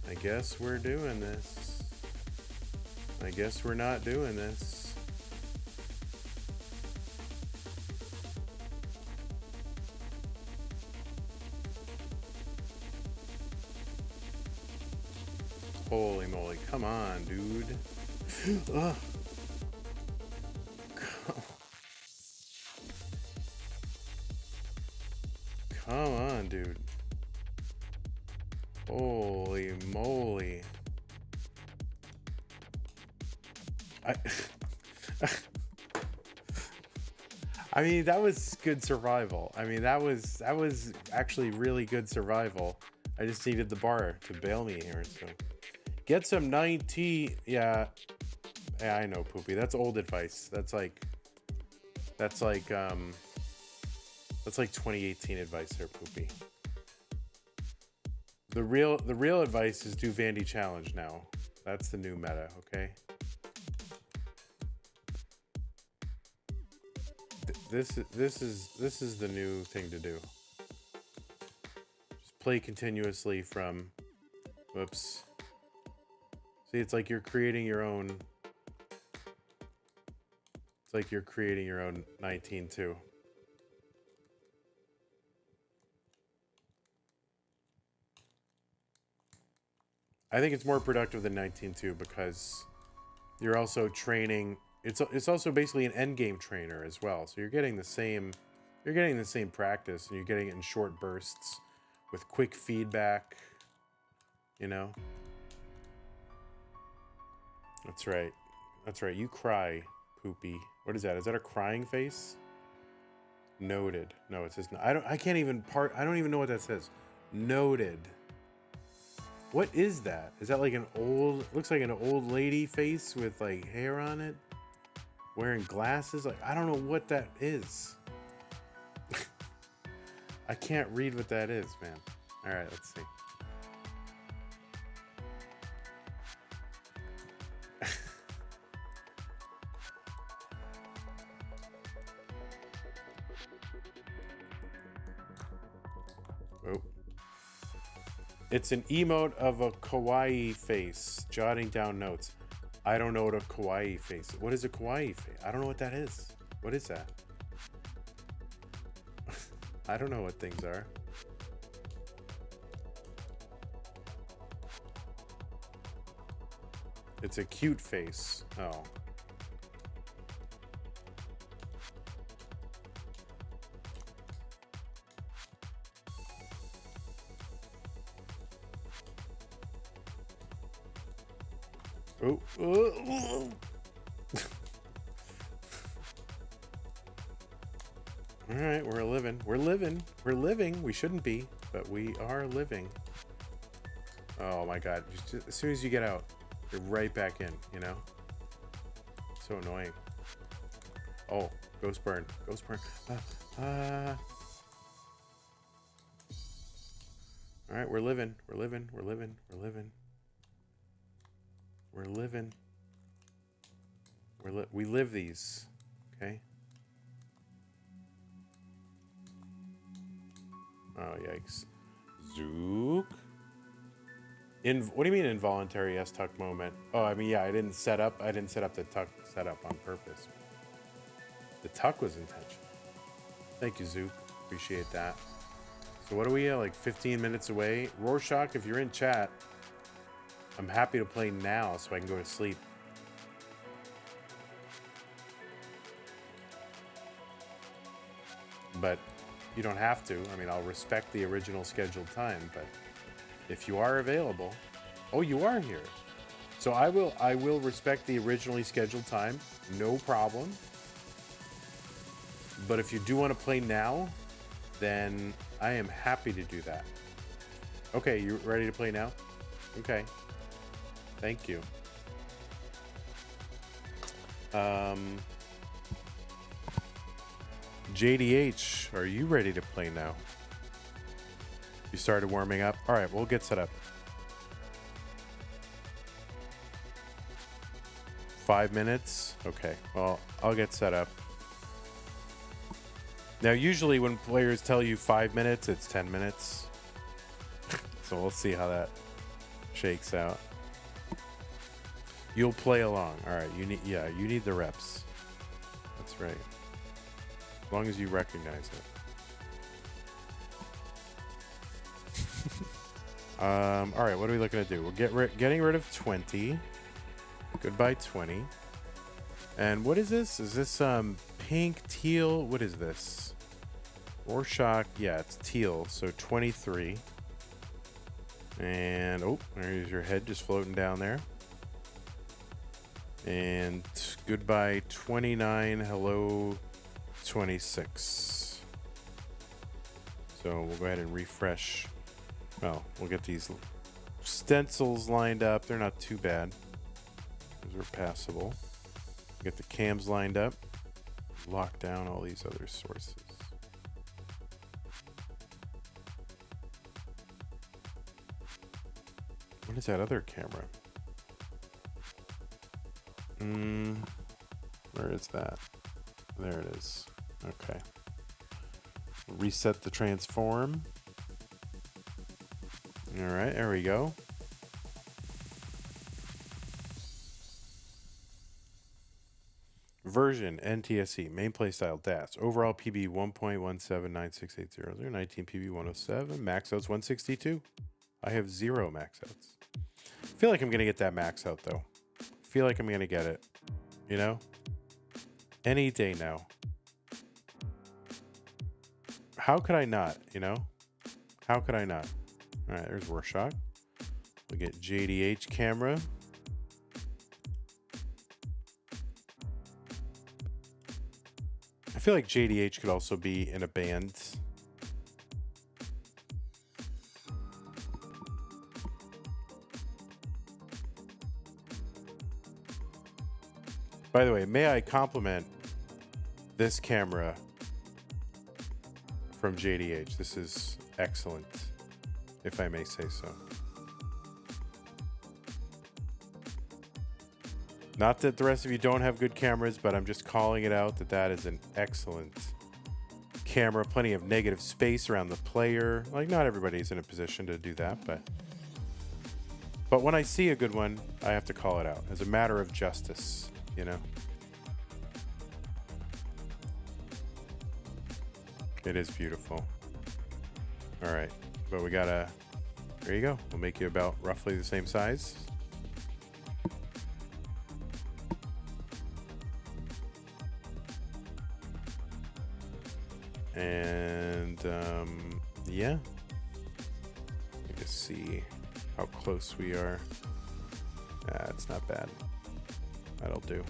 I guess we're doing this. I guess we're not doing this. Holy moly. Come on, dude. Ugh. Come on, dude. Holy moly. I mean, that was good survival. I mean, that was actually really good survival. I just needed the bar to bail me here, so. Get some 90. Yeah, I know, Poopy. That's old advice. That's like 2018 advice there, Poopy. The real advice is do Vandy challenge now. That's the new meta, okay? This is the new thing to do. Just play continuously from. Whoops. See, it's like you're creating your own. It's like you're creating your own 19-2. I think it's more productive than 19-2 because you're also training. It's also basically an end game trainer as well. So you're getting the same practice, and you're getting it in short bursts with quick feedback. You know. That's right. That's right. You cry, Poopy. What is that? Is that a crying face? Noted. No, it says no. I don't even know what that says. Noted. What is that? Is that like looks like an old lady face with like hair on it? Wearing glasses? Like, I don't know what that is. I can't read what that is, man. All right, let's see. Oh. It's an emote of a kawaii face, jotting down notes. I don't know what a kawaii face is. What is a kawaii face? I don't know what that is. What is that? I don't know what things are. It's a cute face. Oh. Oh. All right, we're living. We shouldn't be, but we are living. Oh my god. Just, as soon as you get out, you're right back in, you know? So annoying. Oh, ghost burn. Ghost burn. Alright, we're living. We're living. We're living. We're living. We're living. We live these. Okay? Oh, yikes. Zook. What do you mean involuntary S-tuck moment? Oh, I mean, yeah, I didn't set up the tuck setup on purpose. The tuck was intentional. Thank you, Zook. Appreciate that. So what are we at, like 15 minutes away? Rorschach, if you're in chat, I'm happy to play now so I can go to sleep. But you don't have to. I mean, I'll respect the original scheduled time, but if you are available... Oh, you are here. So I will respect the originally scheduled time. No problem. But if you do want to play now, then I am happy to do that. Okay, you ready to play now? Okay. Thank you. JDH, are you ready to play now? You started warming up? All right, we'll get set up. 5 minutes? Okay, well, I'll get set up. Now, usually when players tell you 5 minutes, it's 10 minutes. So we'll see how that shakes out. You'll play along. All right, you need the reps. That's right. As long as you recognize it. All right, what are we looking to do? We're getting rid of 20. Goodbye 20. And what is this? Is this pink, teal? What is this? Rorschach. Yeah, it's teal. So 23. And oh, there's your head just floating down there. And goodbye 29. Hello 26. So we'll go ahead and refresh. Well, we'll get these stencils lined up. They're not too bad. Those are passable. Get the cams lined up. Lock down all these other sources. What is that other camera? Where is that? There it is. Okay. Reset the transform. All right, there we go. Version NTSC main playstyle DAS overall PB 1.1796800 19 PB 107 max outs 162. I have 0 max outs. I feel like I'm gonna get that max out though. I feel like I'm gonna get it. You know, any day now. How could I not? You know, how could I not? All right, there's Rorschach. We'll get JDH camera. I feel like JDH could also be in a band. By the way, may I compliment this camera from JDH? This is excellent, if I may say so. Not that the rest of you don't have good cameras, but I'm just calling it out that is an excellent camera. Plenty of negative space around the player. Like, not everybody's in a position to do that, but when I see a good one, I have to call it out as a matter of justice, you know? It is beautiful. All right, but we gotta, there you go. We'll make you about roughly the same size. And yeah, let me just see how close we are. It's not bad. That'll do.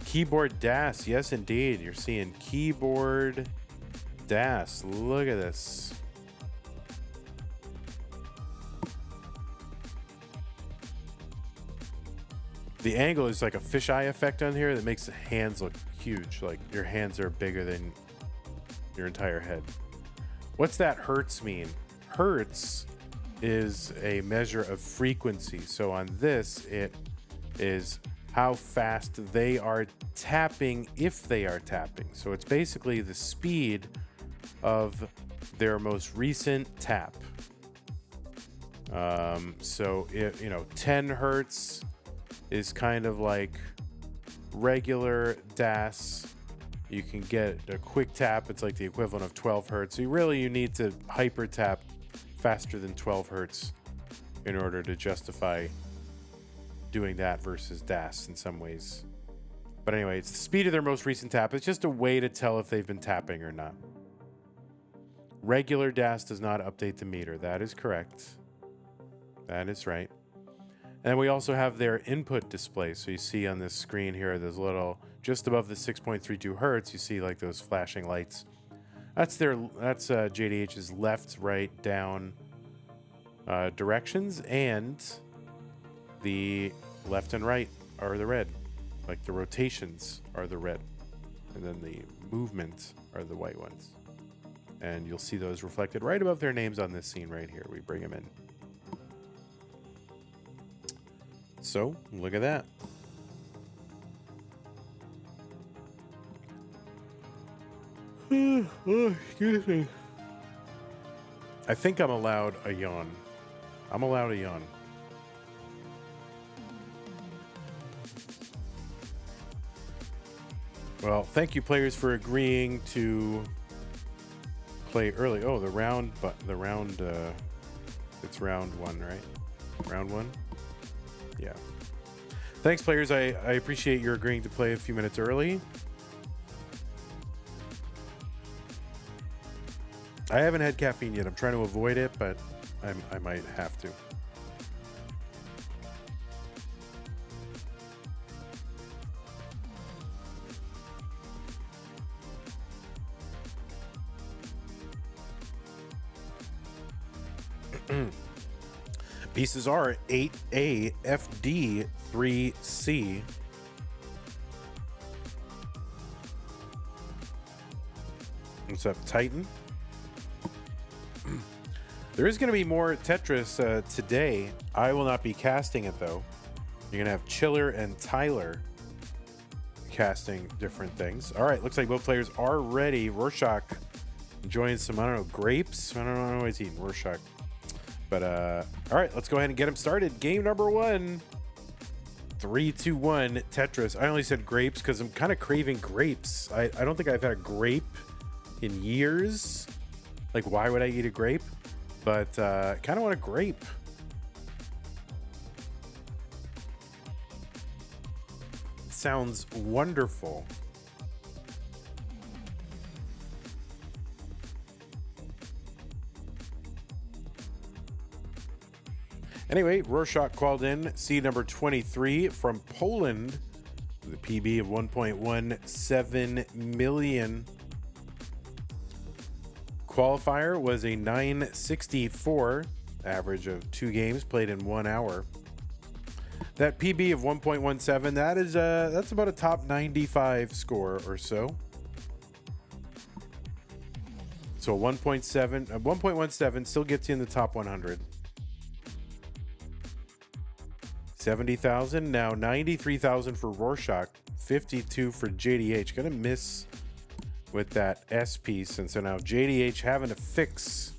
Keyboard DAS, yes indeed. You're seeing keyboard DAS. Look at this. The angle is like a fisheye effect on here that makes the hands look huge. Like your hands are bigger than your entire head. What's that hertz mean? Hertz is a measure of frequency. So on this, it is how fast they are tapping if they are tapping. So it's basically the speed of their most recent tap. So it, 10 hertz is kind of like regular DAS. You can get a quick tap. It's like the equivalent of 12 hertz. So you need to hyper tap faster than 12 hertz in order to justify doing that versus DAS in some ways. But anyway, it's the speed of their most recent tap. It's just a way to tell if they've been tapping or not. Regular DAS does not update the meter. That is correct. That is right. And we also have their input display. So you see on this screen here, there's little, just above the 6.32 hertz, you see like those flashing lights. That's JDH's left, right, down directions, and the left and right are the red. Like the rotations are the red, and then the movements are the white ones. And you'll see those reflected right above their names on this scene right here. We bring them in. So, look at that. Oh, excuse me. I think I'm allowed a yawn. I'm allowed a yawn. Well, thank you, players, for agreeing to play early. Oh, it's round one, right? Round one? Yeah. Thanks, players. I appreciate your agreeing to play a few minutes early. I haven't had caffeine yet. I'm trying to avoid it, but I might have to. Pieces are 8A FD 3C. What's up, Titan? There is going to be more Tetris today. I will not be casting it, though. You're going to have Chiller and Tyler casting different things. All right, looks like both players are ready. Rurczak enjoying some, I don't know, grapes? I don't know what he's eating. Rurczak. But, all right, let's go ahead and get him started. Game number one. 3, 2, 1, Tetris. I only said grapes because I'm kind of craving grapes. I don't think I've had a grape in years. Like, why would I eat a grape? But kind of want a grape. It sounds wonderful. Anyway, Rurczak called in seed number 23 from Poland with a PB of 1.17 million. Qualifier was a 964, average of 2 games played in 1 hour. That PB of 1.17, that's about a top 95 score or so. So 1.17 still gets you in the top 100. 70,000, now 93,000 for Rurczak, 52 for JDH. Gonna miss with that S piece, and so now JDH having to fix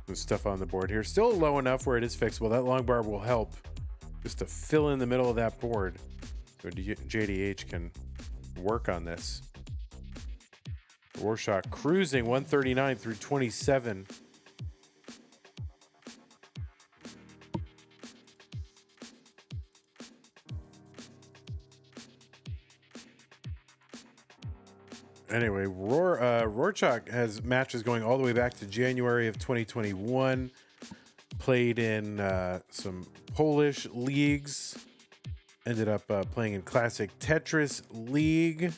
some stuff on the board here. Still low enough where it is fixable. That long bar will help just to fill in the middle of that board so JDH can work on this. Rurczak cruising 139 through 27. Anyway, Rurczak has matches going all the way back to January of 2021. Played in some Polish leagues. Ended up playing in Classic Tetris League.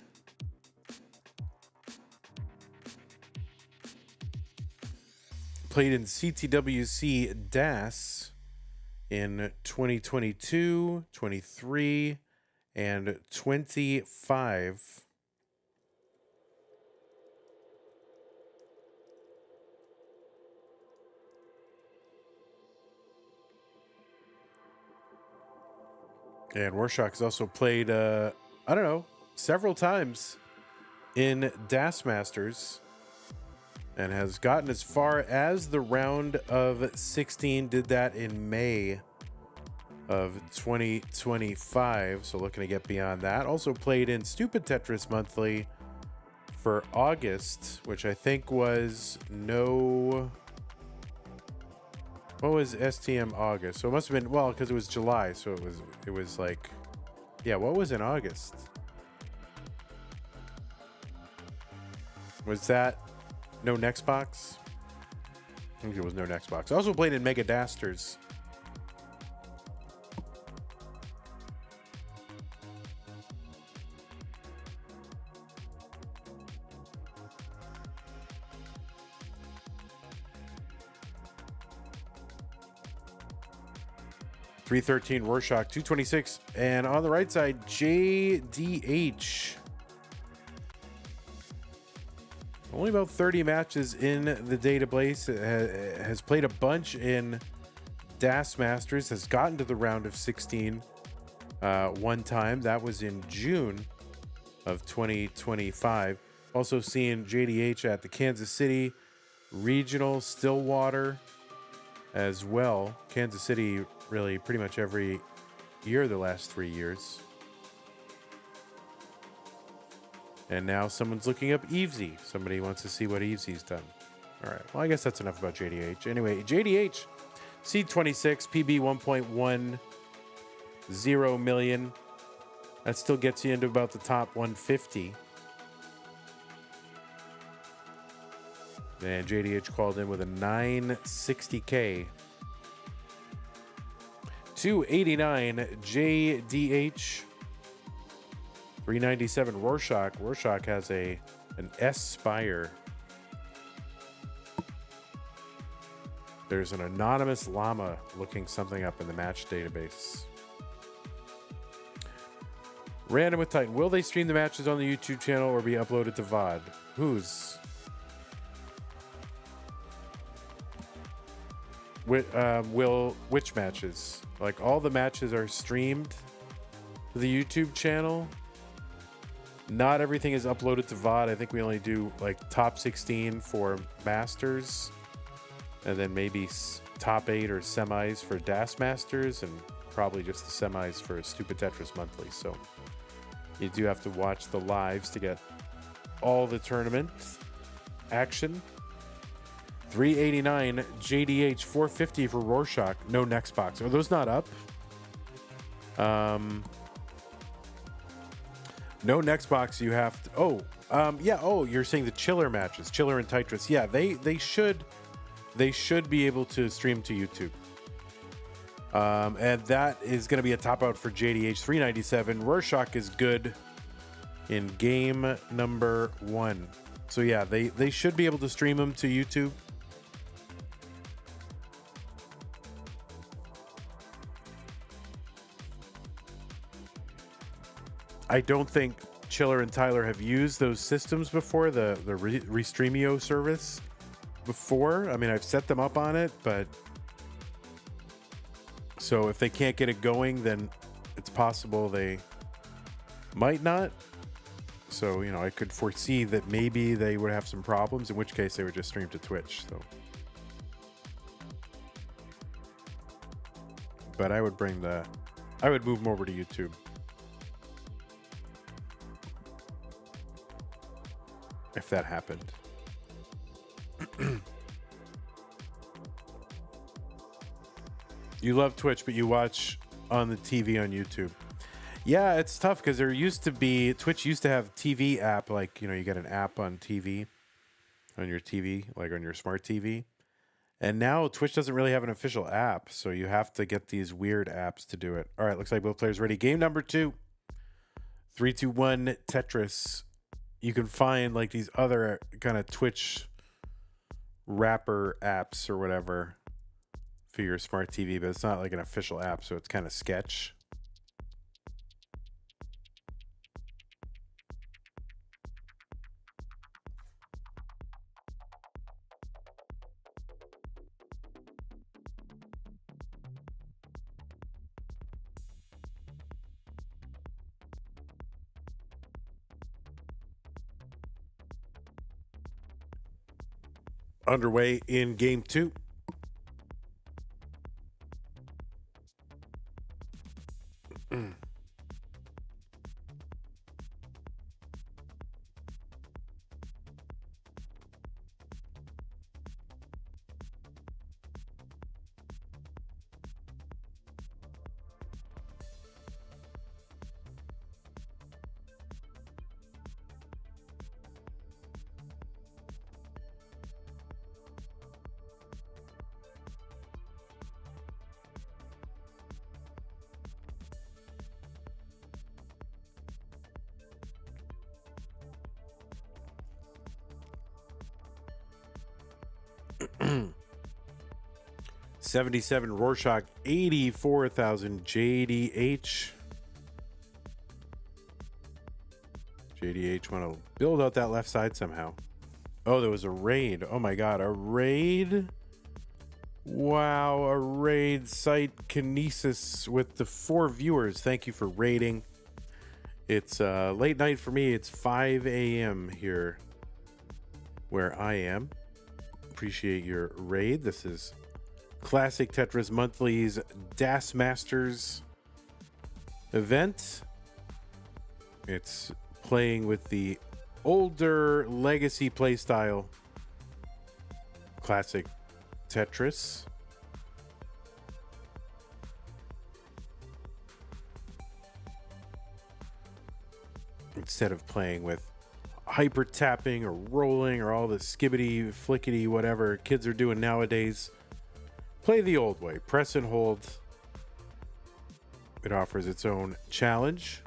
Played in CTWC DAS in 2022, 23, and 25. And Rurczak has also played, I don't know, several times in Das Masters and has gotten as far as the round of 16. Did that in May of 2025. So looking to get beyond that. Also played in Stupid Tetris Monthly for August, which I think was no... What was STM August? So it must have been, well, because it was July, so it was like, yeah, what was in August? Was that no next box? I think it was no next box. I also played in Mega Dasters. .313 Rurczak, 226, and on the right side, JDH. Only about 30 matches in the database. Has played a bunch in Das Masters. Has gotten to the round of 16 one time. That was in June of 2025. Also seeing JDH at the Kansas City Regional Stillwater as well. Kansas City really pretty much every year the last 3 years. And now someone's looking up Evesy. Somebody wants to see what Evesy's done. All right. Well, I guess that's enough about JDH. Anyway, JDH, Seed 26, PB 1.10 million. That still gets you into about the top 150. And JDH called in with a 960K. 289 JDH. 397 Rurczak. Rurczak has an S Spire. There's an anonymous llama looking something up in the match database. Random with Titan. Will they stream the matches on the YouTube channel or be uploaded to VOD? Whose? Which matches? Like all the matches are streamed to the YouTube channel. Not everything is uploaded to VOD. I think we only do like top 16 for Masters, and then maybe top 8 or semis for Das Masters, and probably just the semis for Stupid Tetris Monthly. So you do have to watch the lives to get all the tournament action. 389 JDH, 450 for Rurczak. No next box. Are those not up? No next box. You have to. Yeah. Oh, you're saying the chiller matches, chiller and Tetris. Yeah, they should be able to stream to YouTube. And that is going to be a top out for JDH. 397. Rurczak is good in game number 1. So yeah, they should be able to stream them to YouTube. I don't think Chiller and Tyler have used those systems before, the Restreamio service before. I mean, I've set them up on it, but so if they can't get it going, then it's possible they might not. So, you know, I could foresee that maybe they would have some problems, in which case they would just stream to Twitch. So, but I would move them over to YouTube. If that happened. You love Twitch, but you watch on the TV on YouTube. Yeah, it's tough because Twitch used to have TV app, like, you know, you get an app on TV, on your TV, like on your smart TV. And now Twitch doesn't really have an official app, so you have to get these weird apps to do it. All right, looks like both players ready. Game number 2. 3-2-1 Tetris. You can find like these other kind of Twitch wrapper apps or whatever for your smart TV, but it's not like an official app, so it's kind of sketch. Underway in game 2. $77 Rorschach, 84,000 JDH. JDH want to build out that left side somehow. Oh, there was a raid. Oh my god, a raid? Wow, a raid. Site Kinesis with the 4 viewers. Thank you for raiding. It's late night for me. It's 5 a.m. here where I am. Appreciate your raid. This is Classic Tetris Monthly's Das Masters event. It's playing with the older legacy playstyle Classic Tetris. Instead of playing with hyper tapping or rolling or all the skibbity flickety whatever kids are doing nowadays, play the old way. Press and hold. It offers its own challenge.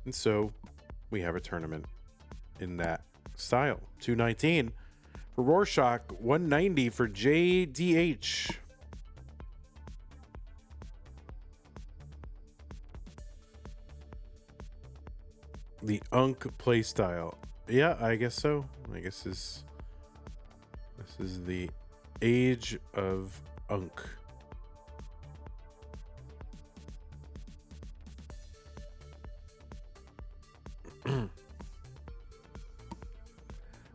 And so we have a tournament in that style. 219 for Rorschach, 190 for JDH. The Unk playstyle. Yeah, I guess so. I guess this is the age of Unk.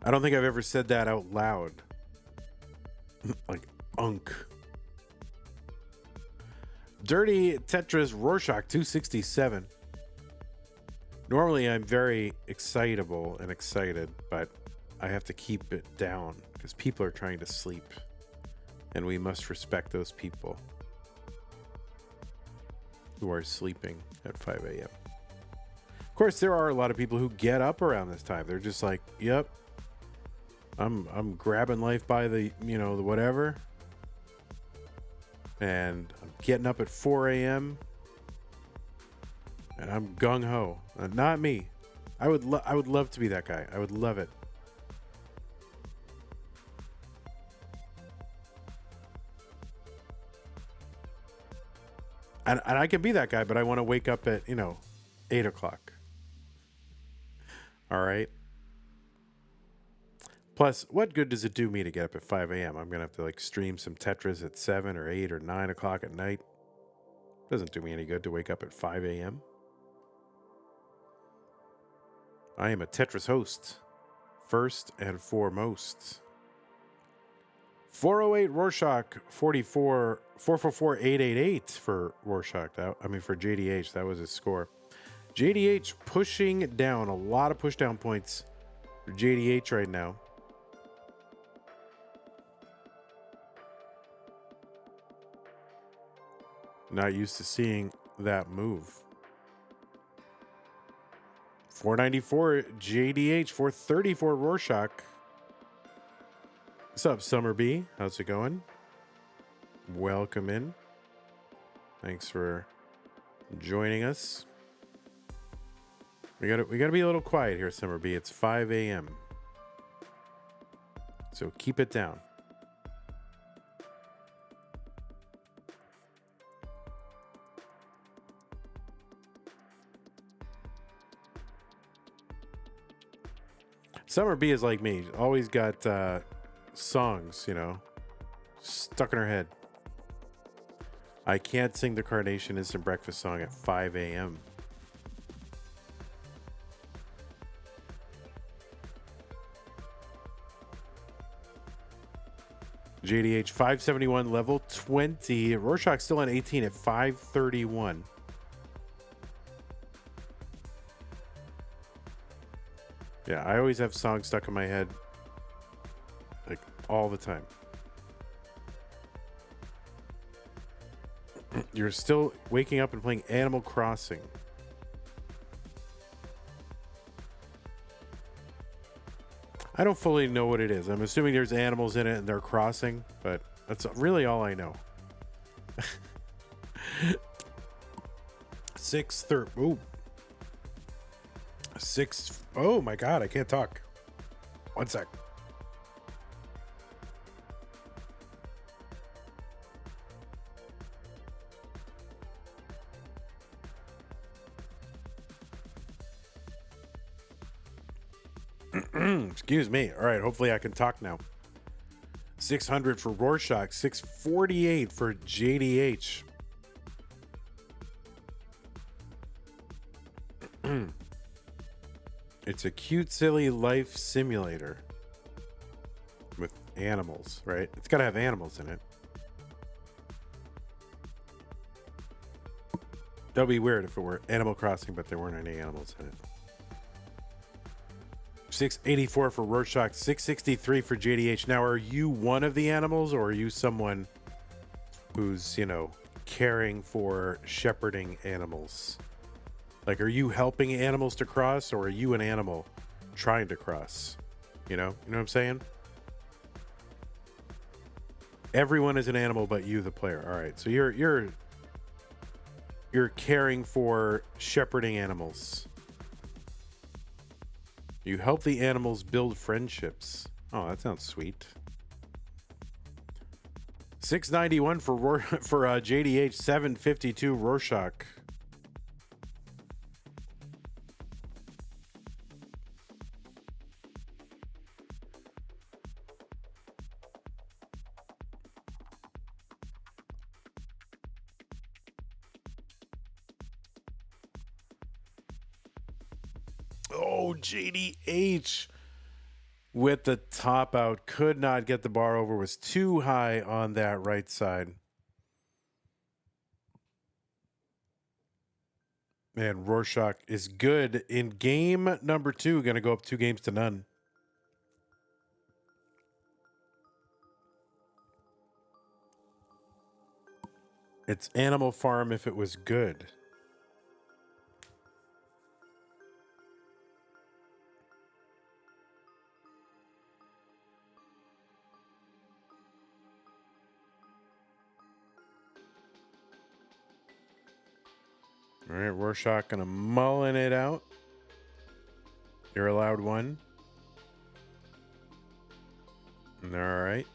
I don't think I've ever said that out loud. Like Unk. Dirty Tetris Rorschach 267. Normally I'm very excitable and excited, but I have to keep it down because people are trying to sleep and we must respect those people who are sleeping at 5 a.m. Of course, there are a lot of people who get up around this time. They're just like, yep, I'm grabbing life by the, the whatever. And I'm getting up at 4 a.m. and I'm gung-ho. Not me. I would love to be that guy. I would love it. And I can be that guy, but I want to wake up at, 8 o'clock. All right. Plus, what good does it do me to get up at 5 a.m.? I'm going to have to stream some Tetris at 7 or 8 or 9 o'clock at night. Doesn't do me any good to wake up at 5 a.m. I am a Tetris host, first and foremost. 408 Rorschach, 444-888 for Rorschach. For JDH, that was his score. JDH pushing down, a lot of push down points for JDH right now. Not used to seeing that move. 494 JDH, 434 Rorschach. What's up, Summer B? How's it going? Welcome in. Thanks for joining us. We gotta be a little quiet here, Summer B. It's 5 a.m. So keep it down. Summer B is like me. Always got songs, you know, stuck in her head. I can't sing the Carnation Instant Breakfast song at 5 a.m. JDH 571, level 20. Rorschach still on 18 at 531. Yeah, I always have songs stuck in my head, like, all the time. You're still waking up and playing Animal Crossing. I don't fully know what it is. I'm assuming there's animals in it and they're crossing, but that's really all I know. 6:30. Ooh. 6. Oh my God, I can't talk. One sec. Excuse me. All right, hopefully I can talk now. 600 for Rorschach, 648 for JDH. It's a cute, silly life simulator with animals, right? It's got to have animals in it. That'd be weird if it were Animal Crossing, but there weren't any animals in it. 684 for Rorschach, 663 for JDH. Now, are you one of the animals, or are you someone who's, you know, caring for shepherding animals? Like, are you helping animals to cross, or are you an animal trying to cross? You know what I'm saying? Everyone is an animal but you, the player. All right, so you're caring for shepherding animals. You help the animals build friendships. Oh, that sounds sweet. 691 for JDH, 752 Rorschach. Oh, JDH with the top out. Could not get the bar over. Was too high on that right side. Man, Rorschach is good in game number 2. Going to go up 2-0. It's Animal Farm if it was good. All right, Rorschach gonna mullen it out. You're allowed one. All right.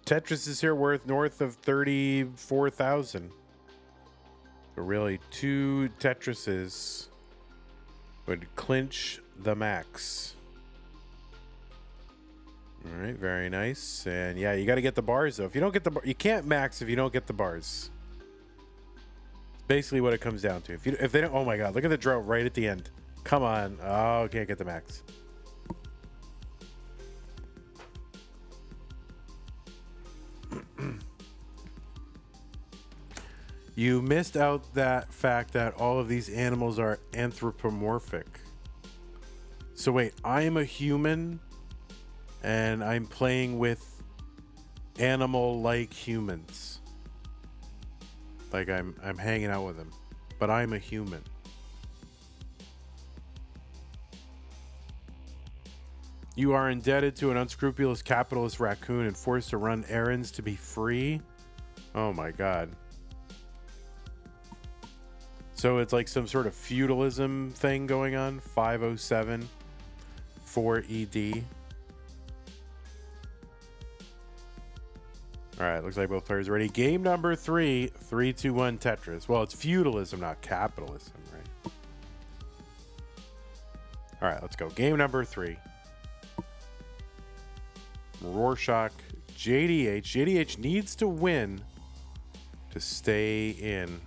Tetris is here worth north of 34,000. So really, 2 Tetrises would clinch the max. All right, very nice. And yeah, you got to get the bars though. If you don't get the bar, you can't max if you don't get the bars. Basically what it comes down to. If they don't, oh my God, look at the drought right at the end. Come on. Oh, can't get the max. You missed out that fact that all of these animals are anthropomorphic. So wait, I'm a human and I'm playing with animal-like humans. Like I'm hanging out with them, but I'm a human. You are indebted to an unscrupulous capitalist raccoon and forced to run errands to be free. Oh my God. So it's like some sort of feudalism thing going on. 507 4ED. All right, looks like both players are ready. Game number 3, 3, 2, 1 Tetris. Well, it's feudalism, not capitalism, right? All right, let's go. Game number 3. Rurczak, JDH. JDH needs to win to stay in.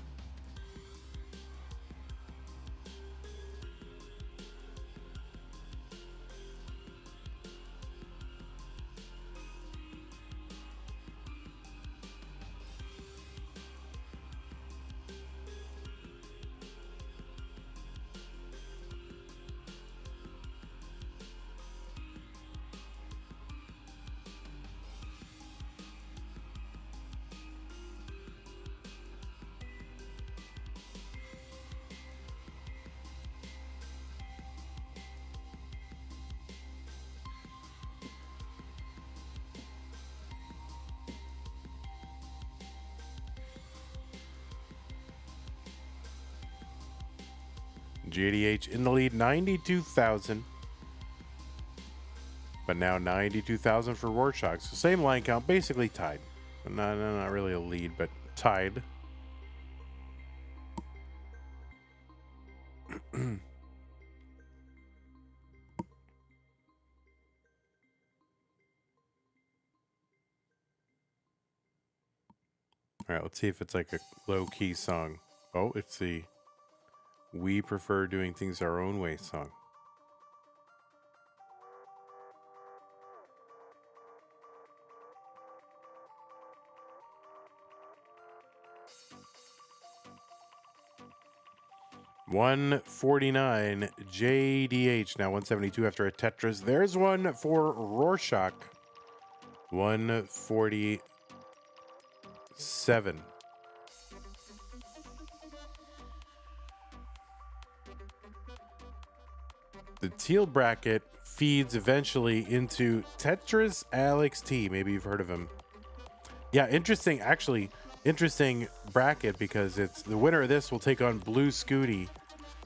JDH in the lead, 92,000. But now 92,000 for Rurczak. So same line count, basically tied. Not really a lead, but tied. All right, let's see if it's like a low-key song. Oh, it's the "We Prefer Doing Things Our Own Way" song. $149 JDH. Now 172 after a Tetris. There's one for Rurczak. 147. The teal bracket feeds eventually into Tetris Alex T. Maybe you've heard of him. Yeah, interesting. Actually, interesting bracket because it's the winner of this will take on Blue Scooty,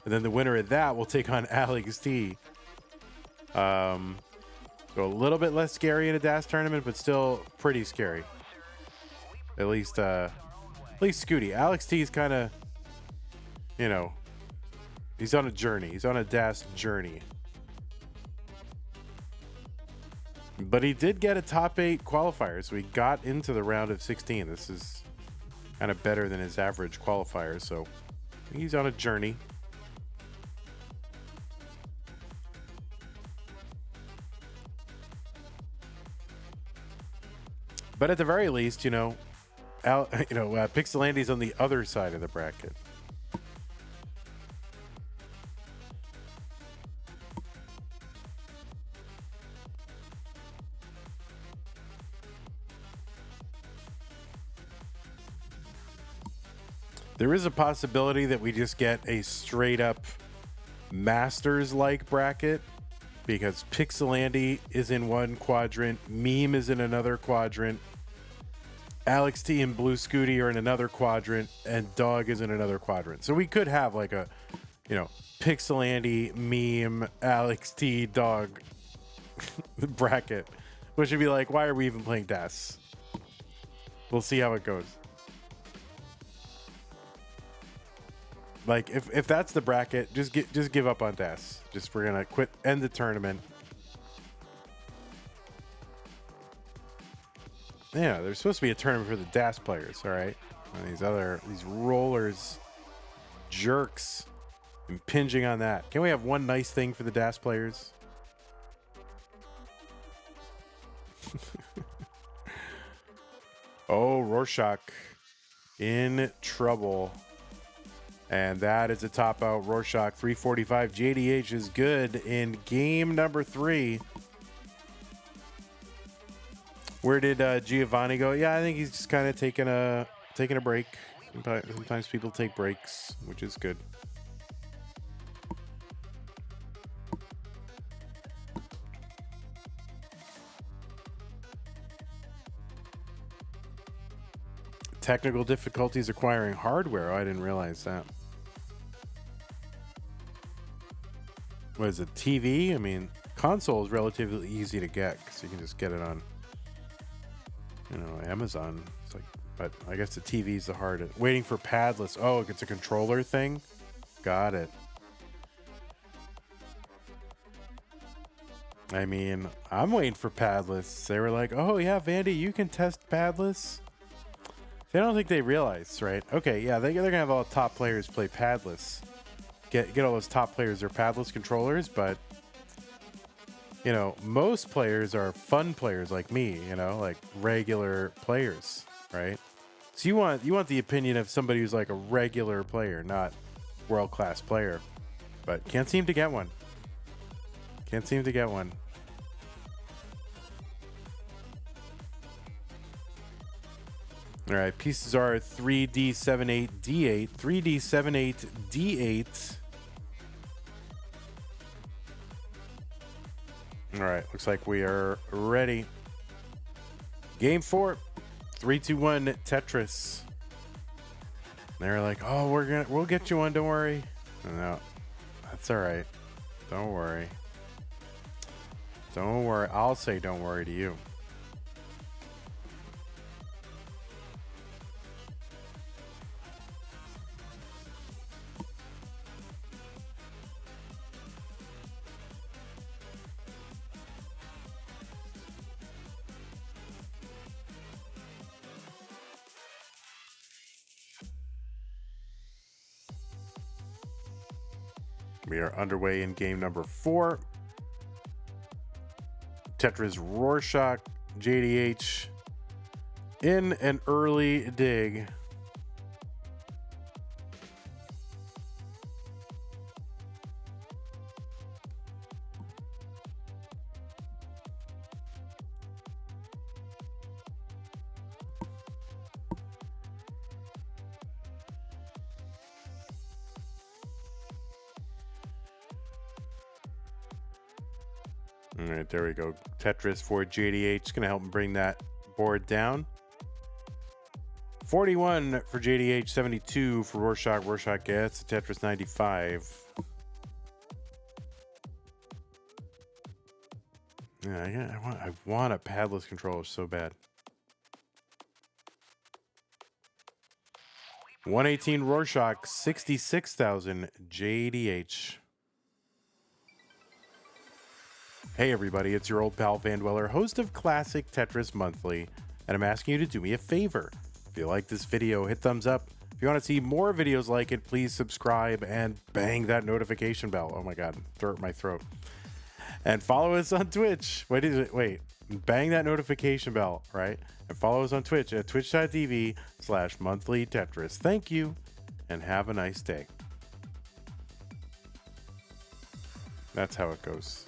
and then the winner of that will take on Alex T. So a little bit less scary in a DAS tournament, but still pretty scary. At least Scooty. Alex T is kind of, you know, he's on a journey. He's on a DAS journey. But he did get a top 8 qualifier, so he got into the round of 16. This is kind of better than his average qualifier, so he's on a journey. But at the very least, Pixelandy's on the other side of the bracket. There is a possibility that we just get a straight up Masters-like bracket because Pixelandy is in one quadrant, Meme is in another quadrant, Alex T and Blue Scooty are in another quadrant, and Dog is in another quadrant. So we could have like a, Pixelandy, Meme, Alex T, Dog bracket, which would be like, why are we even playing DAS? We'll see how it goes. Like if that's the bracket, just give up on DAS. We're gonna end the tournament. Yeah, there's supposed to be a tournament for the DAS players, all right? And these rollers, jerks, impinging on that. Can we have one nice thing for the DAS players? Oh, Rurczak in trouble. And that is a top out. Rurczak 345. JDH is good in game number 3. Where did Giovanni go? Yeah, I think he's just kind of taking a break. Sometimes people take breaks, which is good. Technical difficulties acquiring hardware. Oh, I didn't realize that. What is it, TV? I mean, console is relatively easy to get because you can just get it on, Amazon. It's like, but I guess the TV is the hardest. Waiting for padless. Oh, it's a controller thing. Got it. I mean, I'm waiting for padless. They were like, oh yeah, Vandy, you can test padless. I don't think they realize, right? Okay, yeah, they're gonna have all top players play padless. Get all those top players their padless controllers, but you know, most players are fun players like me, you know, like regular players, right? So you want the opinion of somebody who's like a regular player, not world-class player. But can't seem to get one. Can't seem to get one. All right, pieces are 3D78D8, 3D78D8. All right, looks like we are ready. Game 4, 3, 2, 1, Tetris. They're like, oh, we'll get you one, don't worry. No, that's all right. Don't worry. Don't worry. I'll say don't worry to you. We are underway in game number 4. Tetris Rorschach JDH in an early dig. All right, there we go. Tetris for JDH. Going to help him bring that board down. 41 for JDH, 72 for Rorschach. Rorschach gets the Tetris 95. Yeah, I want a padless controller so bad. 118 Rorschach, 66,000 JDH. Hey everybody, it's your old pal Van Dweller, host of Classic Tetris Monthly, and I'm asking you to do me a favor. If you like this video, hit thumbs up. If you want to see more videos like it, please subscribe and bang that notification bell. Oh my god, throw it in my throat. And follow us on Twitch. Wait, bang that notification bell, right? And follow us on Twitch at twitch.tv/monthlytetris. Thank you, and have a nice day. That's how it goes.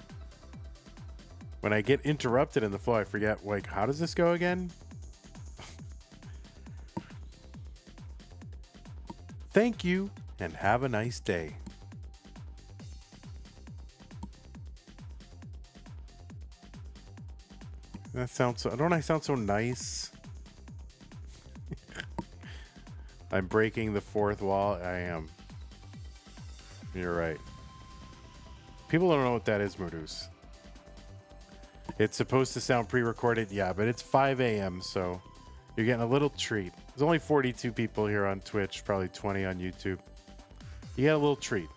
When I get interrupted in the flow, I forget, like, how does this go again? Thank you, and have a nice day. That sounds so... Don't I sound so nice? I'm breaking the fourth wall. I am. You're right. People don't know what that is, Murdus. It's supposed to sound pre-recorded, yeah, but it's 5 a.m., so you're getting a little treat. There's only 42 people here on Twitch, probably 20 on YouTube. You get a little treat.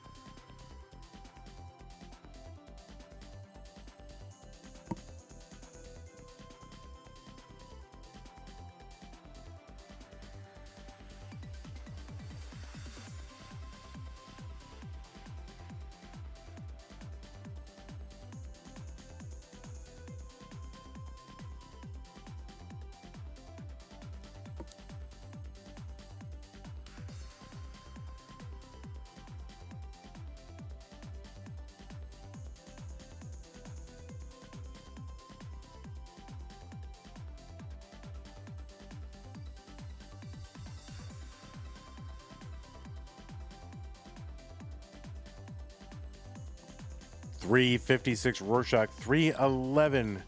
.356 Rorschach, 311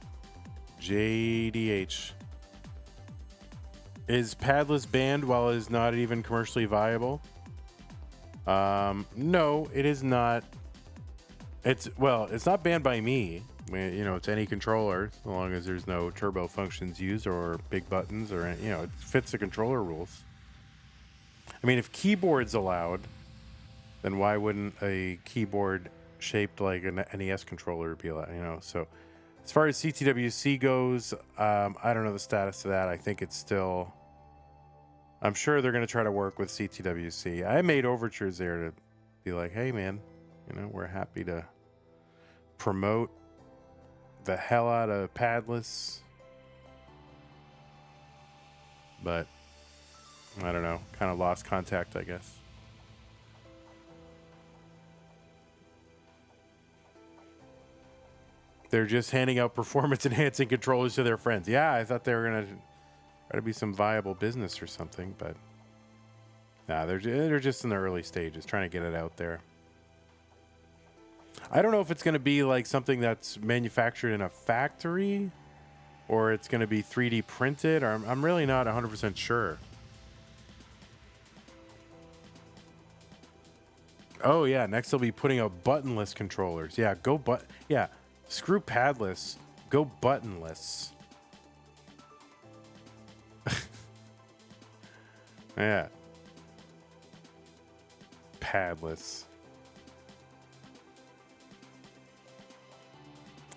JDH. Is padless banned while it is not even commercially viable? No, it is not. It's not banned by me. You know, it's any controller, as long as there's no turbo functions used or big buttons or, you know, it fits the controller rules. I mean, if keyboard's allowed, then why wouldn't a keyboard shaped like an NES controller would be like, you know. So as far as CTWC goes, I don't know the status of that. I think it's still, I'm sure they're going to try to work with CTWC. I made overtures there to be like, hey man, you know, we're happy to promote the hell out of padless, but I don't know, kind of lost contact, I guess. They're just handing out performance enhancing controllers to their friends. Yeah, I thought they were going to try to be some viable business or something, but nah, they're just in the early stages trying to get it out there. I don't know if it's going to be like something that's manufactured in a factory or it's going to be 3D printed, or I'm really not 100% sure. Oh yeah, next they'll be putting out buttonless controllers. Yeah, yeah, screw padless, go buttonless. Yeah. Padless.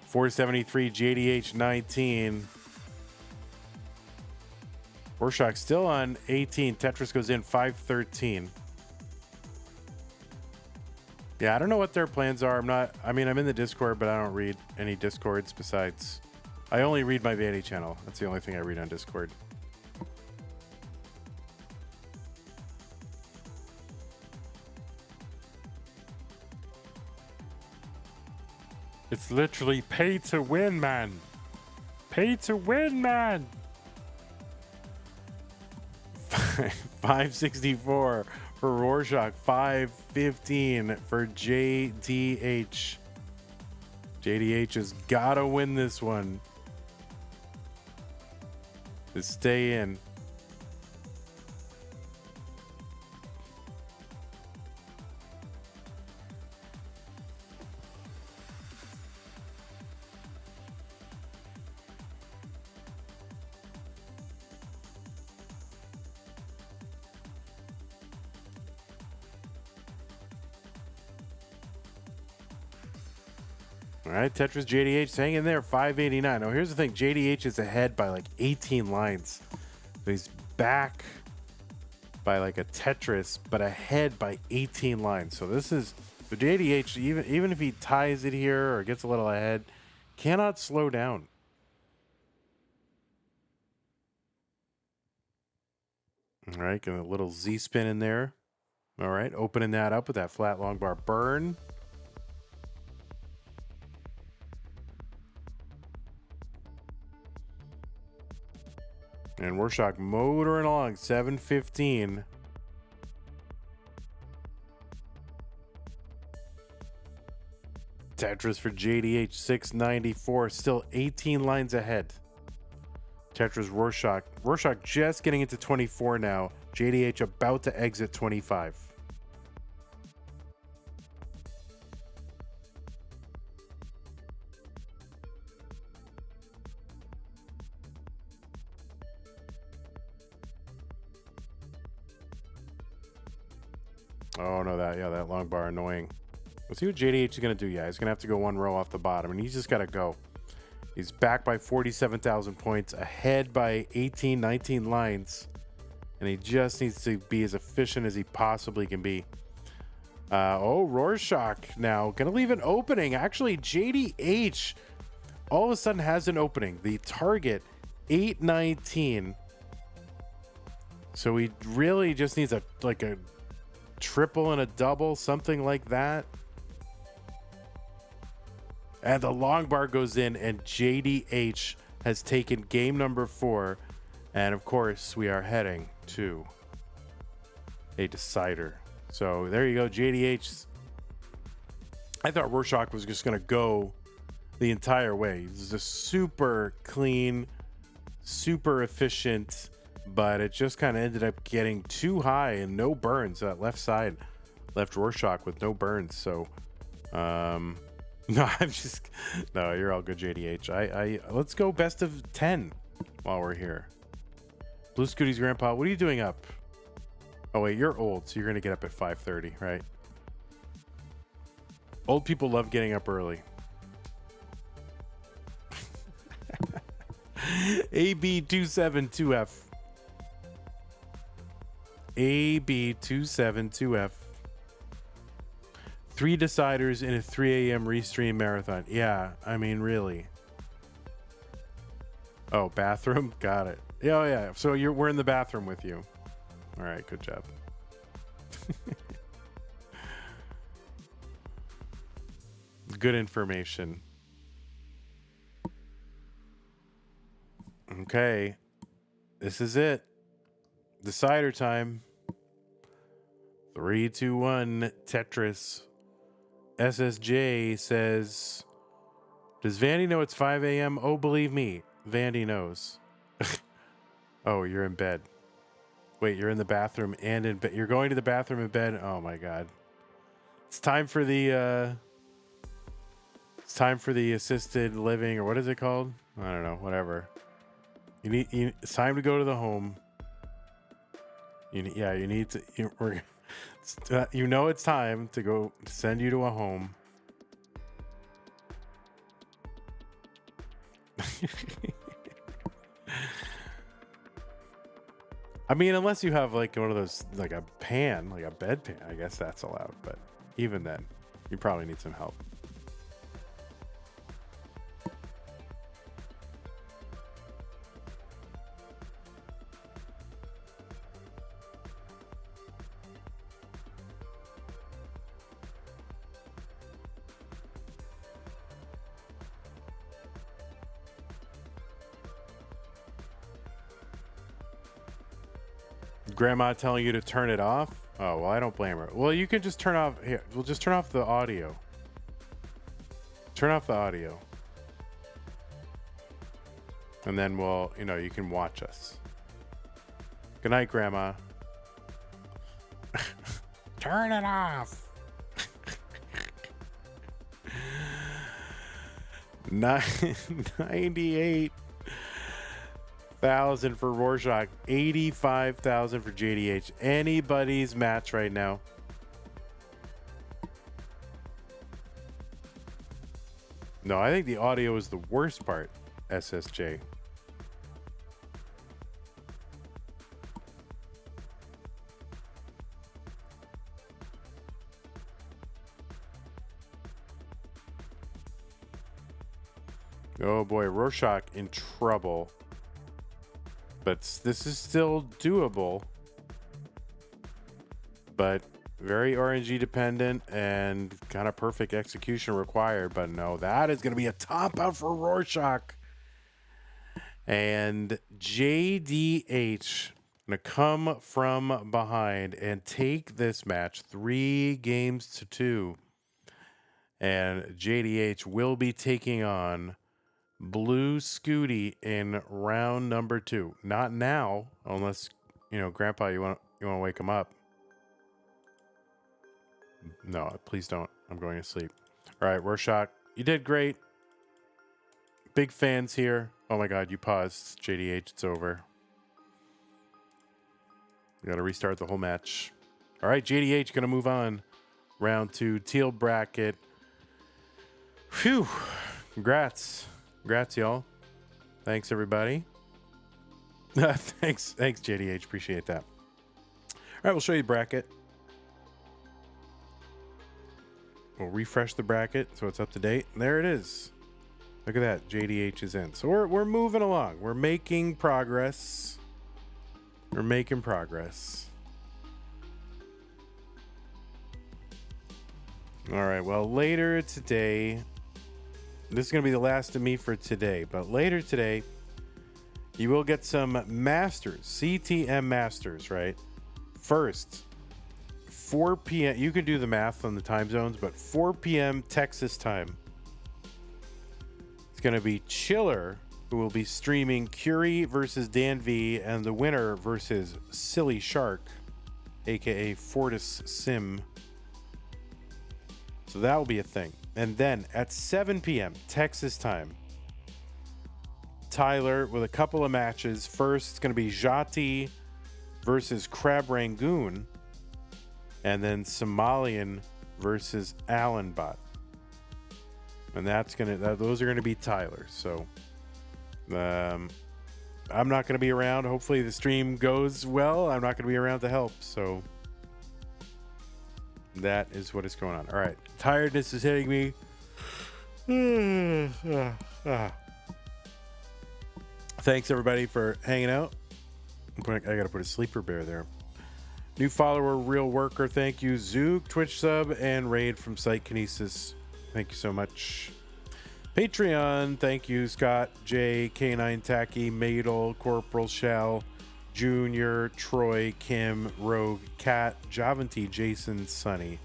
473 JDH 19. Rurczak still on 18. Tetris goes in 513. Yeah, I don't know what their plans are. I'm in the Discord, but I don't read any Discords besides. I only read my Vandy channel. That's the only thing I read on Discord. It's literally pay to win, man. Pay to win, man. 564 for Rurczak, 515 for JDH. JDH has got to win this one to stay in. All right, Tetris JDH hanging there, 589. Now, here's the thing. JDH is ahead by like 18 lines. So he's back by like a Tetris, but ahead by 18 lines. So this is, for JDH, even if he ties it here or gets a little ahead, cannot slow down. All right, getting a little Z spin in there. All right, opening that up with that flat long bar burn. And Rurczak motoring along, 715. Tetris for JDH, 694. Still 18 lines ahead. Tetris, Rurczak. Rurczak just getting into 24 now. JDH about to exit 25. Oh no, that long bar annoying. Let's see what JDH is going to do. Yeah, he's going to have to go one row off the bottom, and he's just got to go. He's back by 47,000 points, ahead by 18, 19 lines, and he just needs to be as efficient as he possibly can be. Rurczak now going to leave an opening. Actually, JDH all of a sudden has an opening. The target, 819. So he really just needs a triple and a double, something like that. And the long bar goes in, and JDH has taken game number 4. And of course, we are heading to a decider. So there you go, JDH. I thought Rurczak was just going to go the entire way. This is a super clean, super efficient, but it just kind of ended up getting too high and no burns. That left side left Rurczak with no burns. So, no, you're all good, JDH. Let's go best of 10 while we're here. Blue Scooty's grandpa, what are you doing up? Oh wait, you're old, so you're gonna get up at 5:30, right? Old people love getting up early. AB272F. AB272F. 3 deciders in a 3 a.m. restream marathon. Yeah, I mean, really. Oh, bathroom? Got it. Yeah, oh, yeah. So we're in the bathroom with you. All right, good job. Good information. Okay. This is it. Decider time. 3, 2, 1. Tetris. SSJ says, does Vandy know it's 5 a.m.? Oh, believe me, Vandy knows. Oh, you're in bed. Wait, you're in the bathroom and in bed. You're going to the bathroom in bed? Oh, my God. It's time for the... It's time for the assisted living, or what is it called? I don't know, whatever. It's time to go to the home. You need to. You know it's time to go send you to a home. I mean, unless you have like one of those, like a pan, like a bedpan, I guess that's allowed. But even then, you probably need some help. Grandma telling you to turn it off? Oh, well, I don't blame her. Well, you can just turn off... Here, we'll just turn off the audio. Turn off the audio. And then we'll... you can watch us. Good night, Grandma. Turn it off. 98,000 for Rurczak, 85,000 for JDH. Anybody's match right now. No, I think the audio is the worst part, SSJ. Oh boy, Rurczak in trouble. But this is still doable. But very RNG dependent and kind of perfect execution required. But no, that is going to be a top out for Rurczak. And JDH going to come from behind and take this match 3-2. And JDH will be taking on Blue Scooty in round number 2. Not now, unless Grandpa, you want to wake him up. No, please don't. I'm going to sleep. All right, Rurczak, you did great. Big fans here. Oh my God, you paused. JDH, it's over. We got to restart the whole match. All right, JDH going to move on. Round 2, teal bracket. Phew. Congrats, y'all. Thanks, everybody. Thanks, JDH. Appreciate that. All right, we'll show you the bracket. We'll refresh the bracket so it's up to date. There it is. Look at that. JDH is in. So we're moving along. We're making progress. All right. Well, later today, this is going to be the last of me for today. But later today, you will get some Masters, CTM Masters, right? First, 4 p.m. You can do the math on the time zones, but 4 p.m. Texas time. It's going to be Chiller, who will be streaming Curie versus Dan V, and the winner versus Silly Shark, aka Fortis Sim. So that will be a thing. And then at 7 p.m. Texas time, Tyler with a couple of matches. First, it's going to be Jati versus Crab Rangoon. And then Somalian versus Allenbot. And those are gonna be Tyler's. So I'm not gonna be around. Hopefully the stream goes well. I'm not gonna be around to help. So that is what is going on. All right, tiredness is hitting me. Thanks everybody for hanging out. I gotta put a sleeper bear there. New follower, Real Worker. Thank you. Zook, Twitch sub, and Raid from Site Kinesis. Thank you so much. Patreon. Thank you, Scott, J, K9 Tacky, Madel, Corporal Shell, Junior, Troy, Kim, Rogue, Cat, Javanti, Jason, Sunny.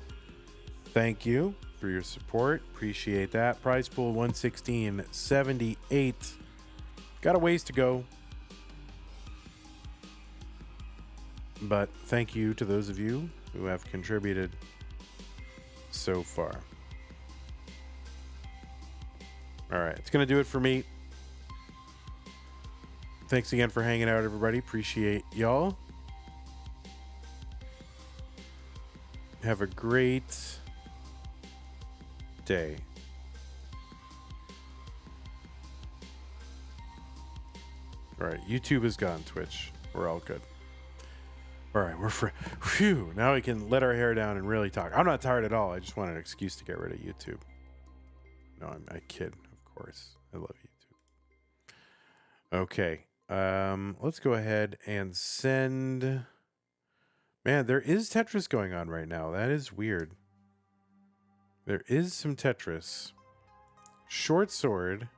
Thank you for your support. Appreciate that. Prize pool 116.78. Got a ways to go. But thank you to those of you who have contributed so far. All right, it's going to do it for me. Thanks again for hanging out, everybody. Appreciate y'all. Have a great day. All right, YouTube is gone, Twitch. We're all good. All right, we're for phew. Now we can let our hair down and really talk. I'm not tired at all. I just want an excuse to get rid of YouTube. No, I kid, of course. I love YouTube. Okay, let's go ahead and send. Man, there is Tetris going on right now. That is weird. There is some Tetris. Short Sword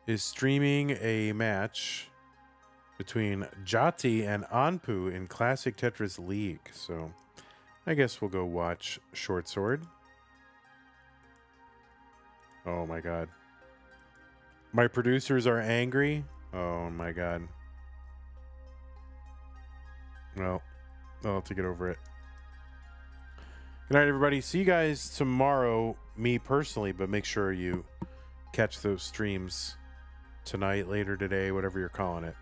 is streaming a match between Jati and Anpu in Classic Tetris League. So I guess we'll go watch Short Sword. Oh my god. My producers are angry. Oh my god. Well, I'll have to get over it. Good night, everybody. See you guys tomorrow, me personally, but make sure you catch those streams tonight, later today, whatever you're calling it.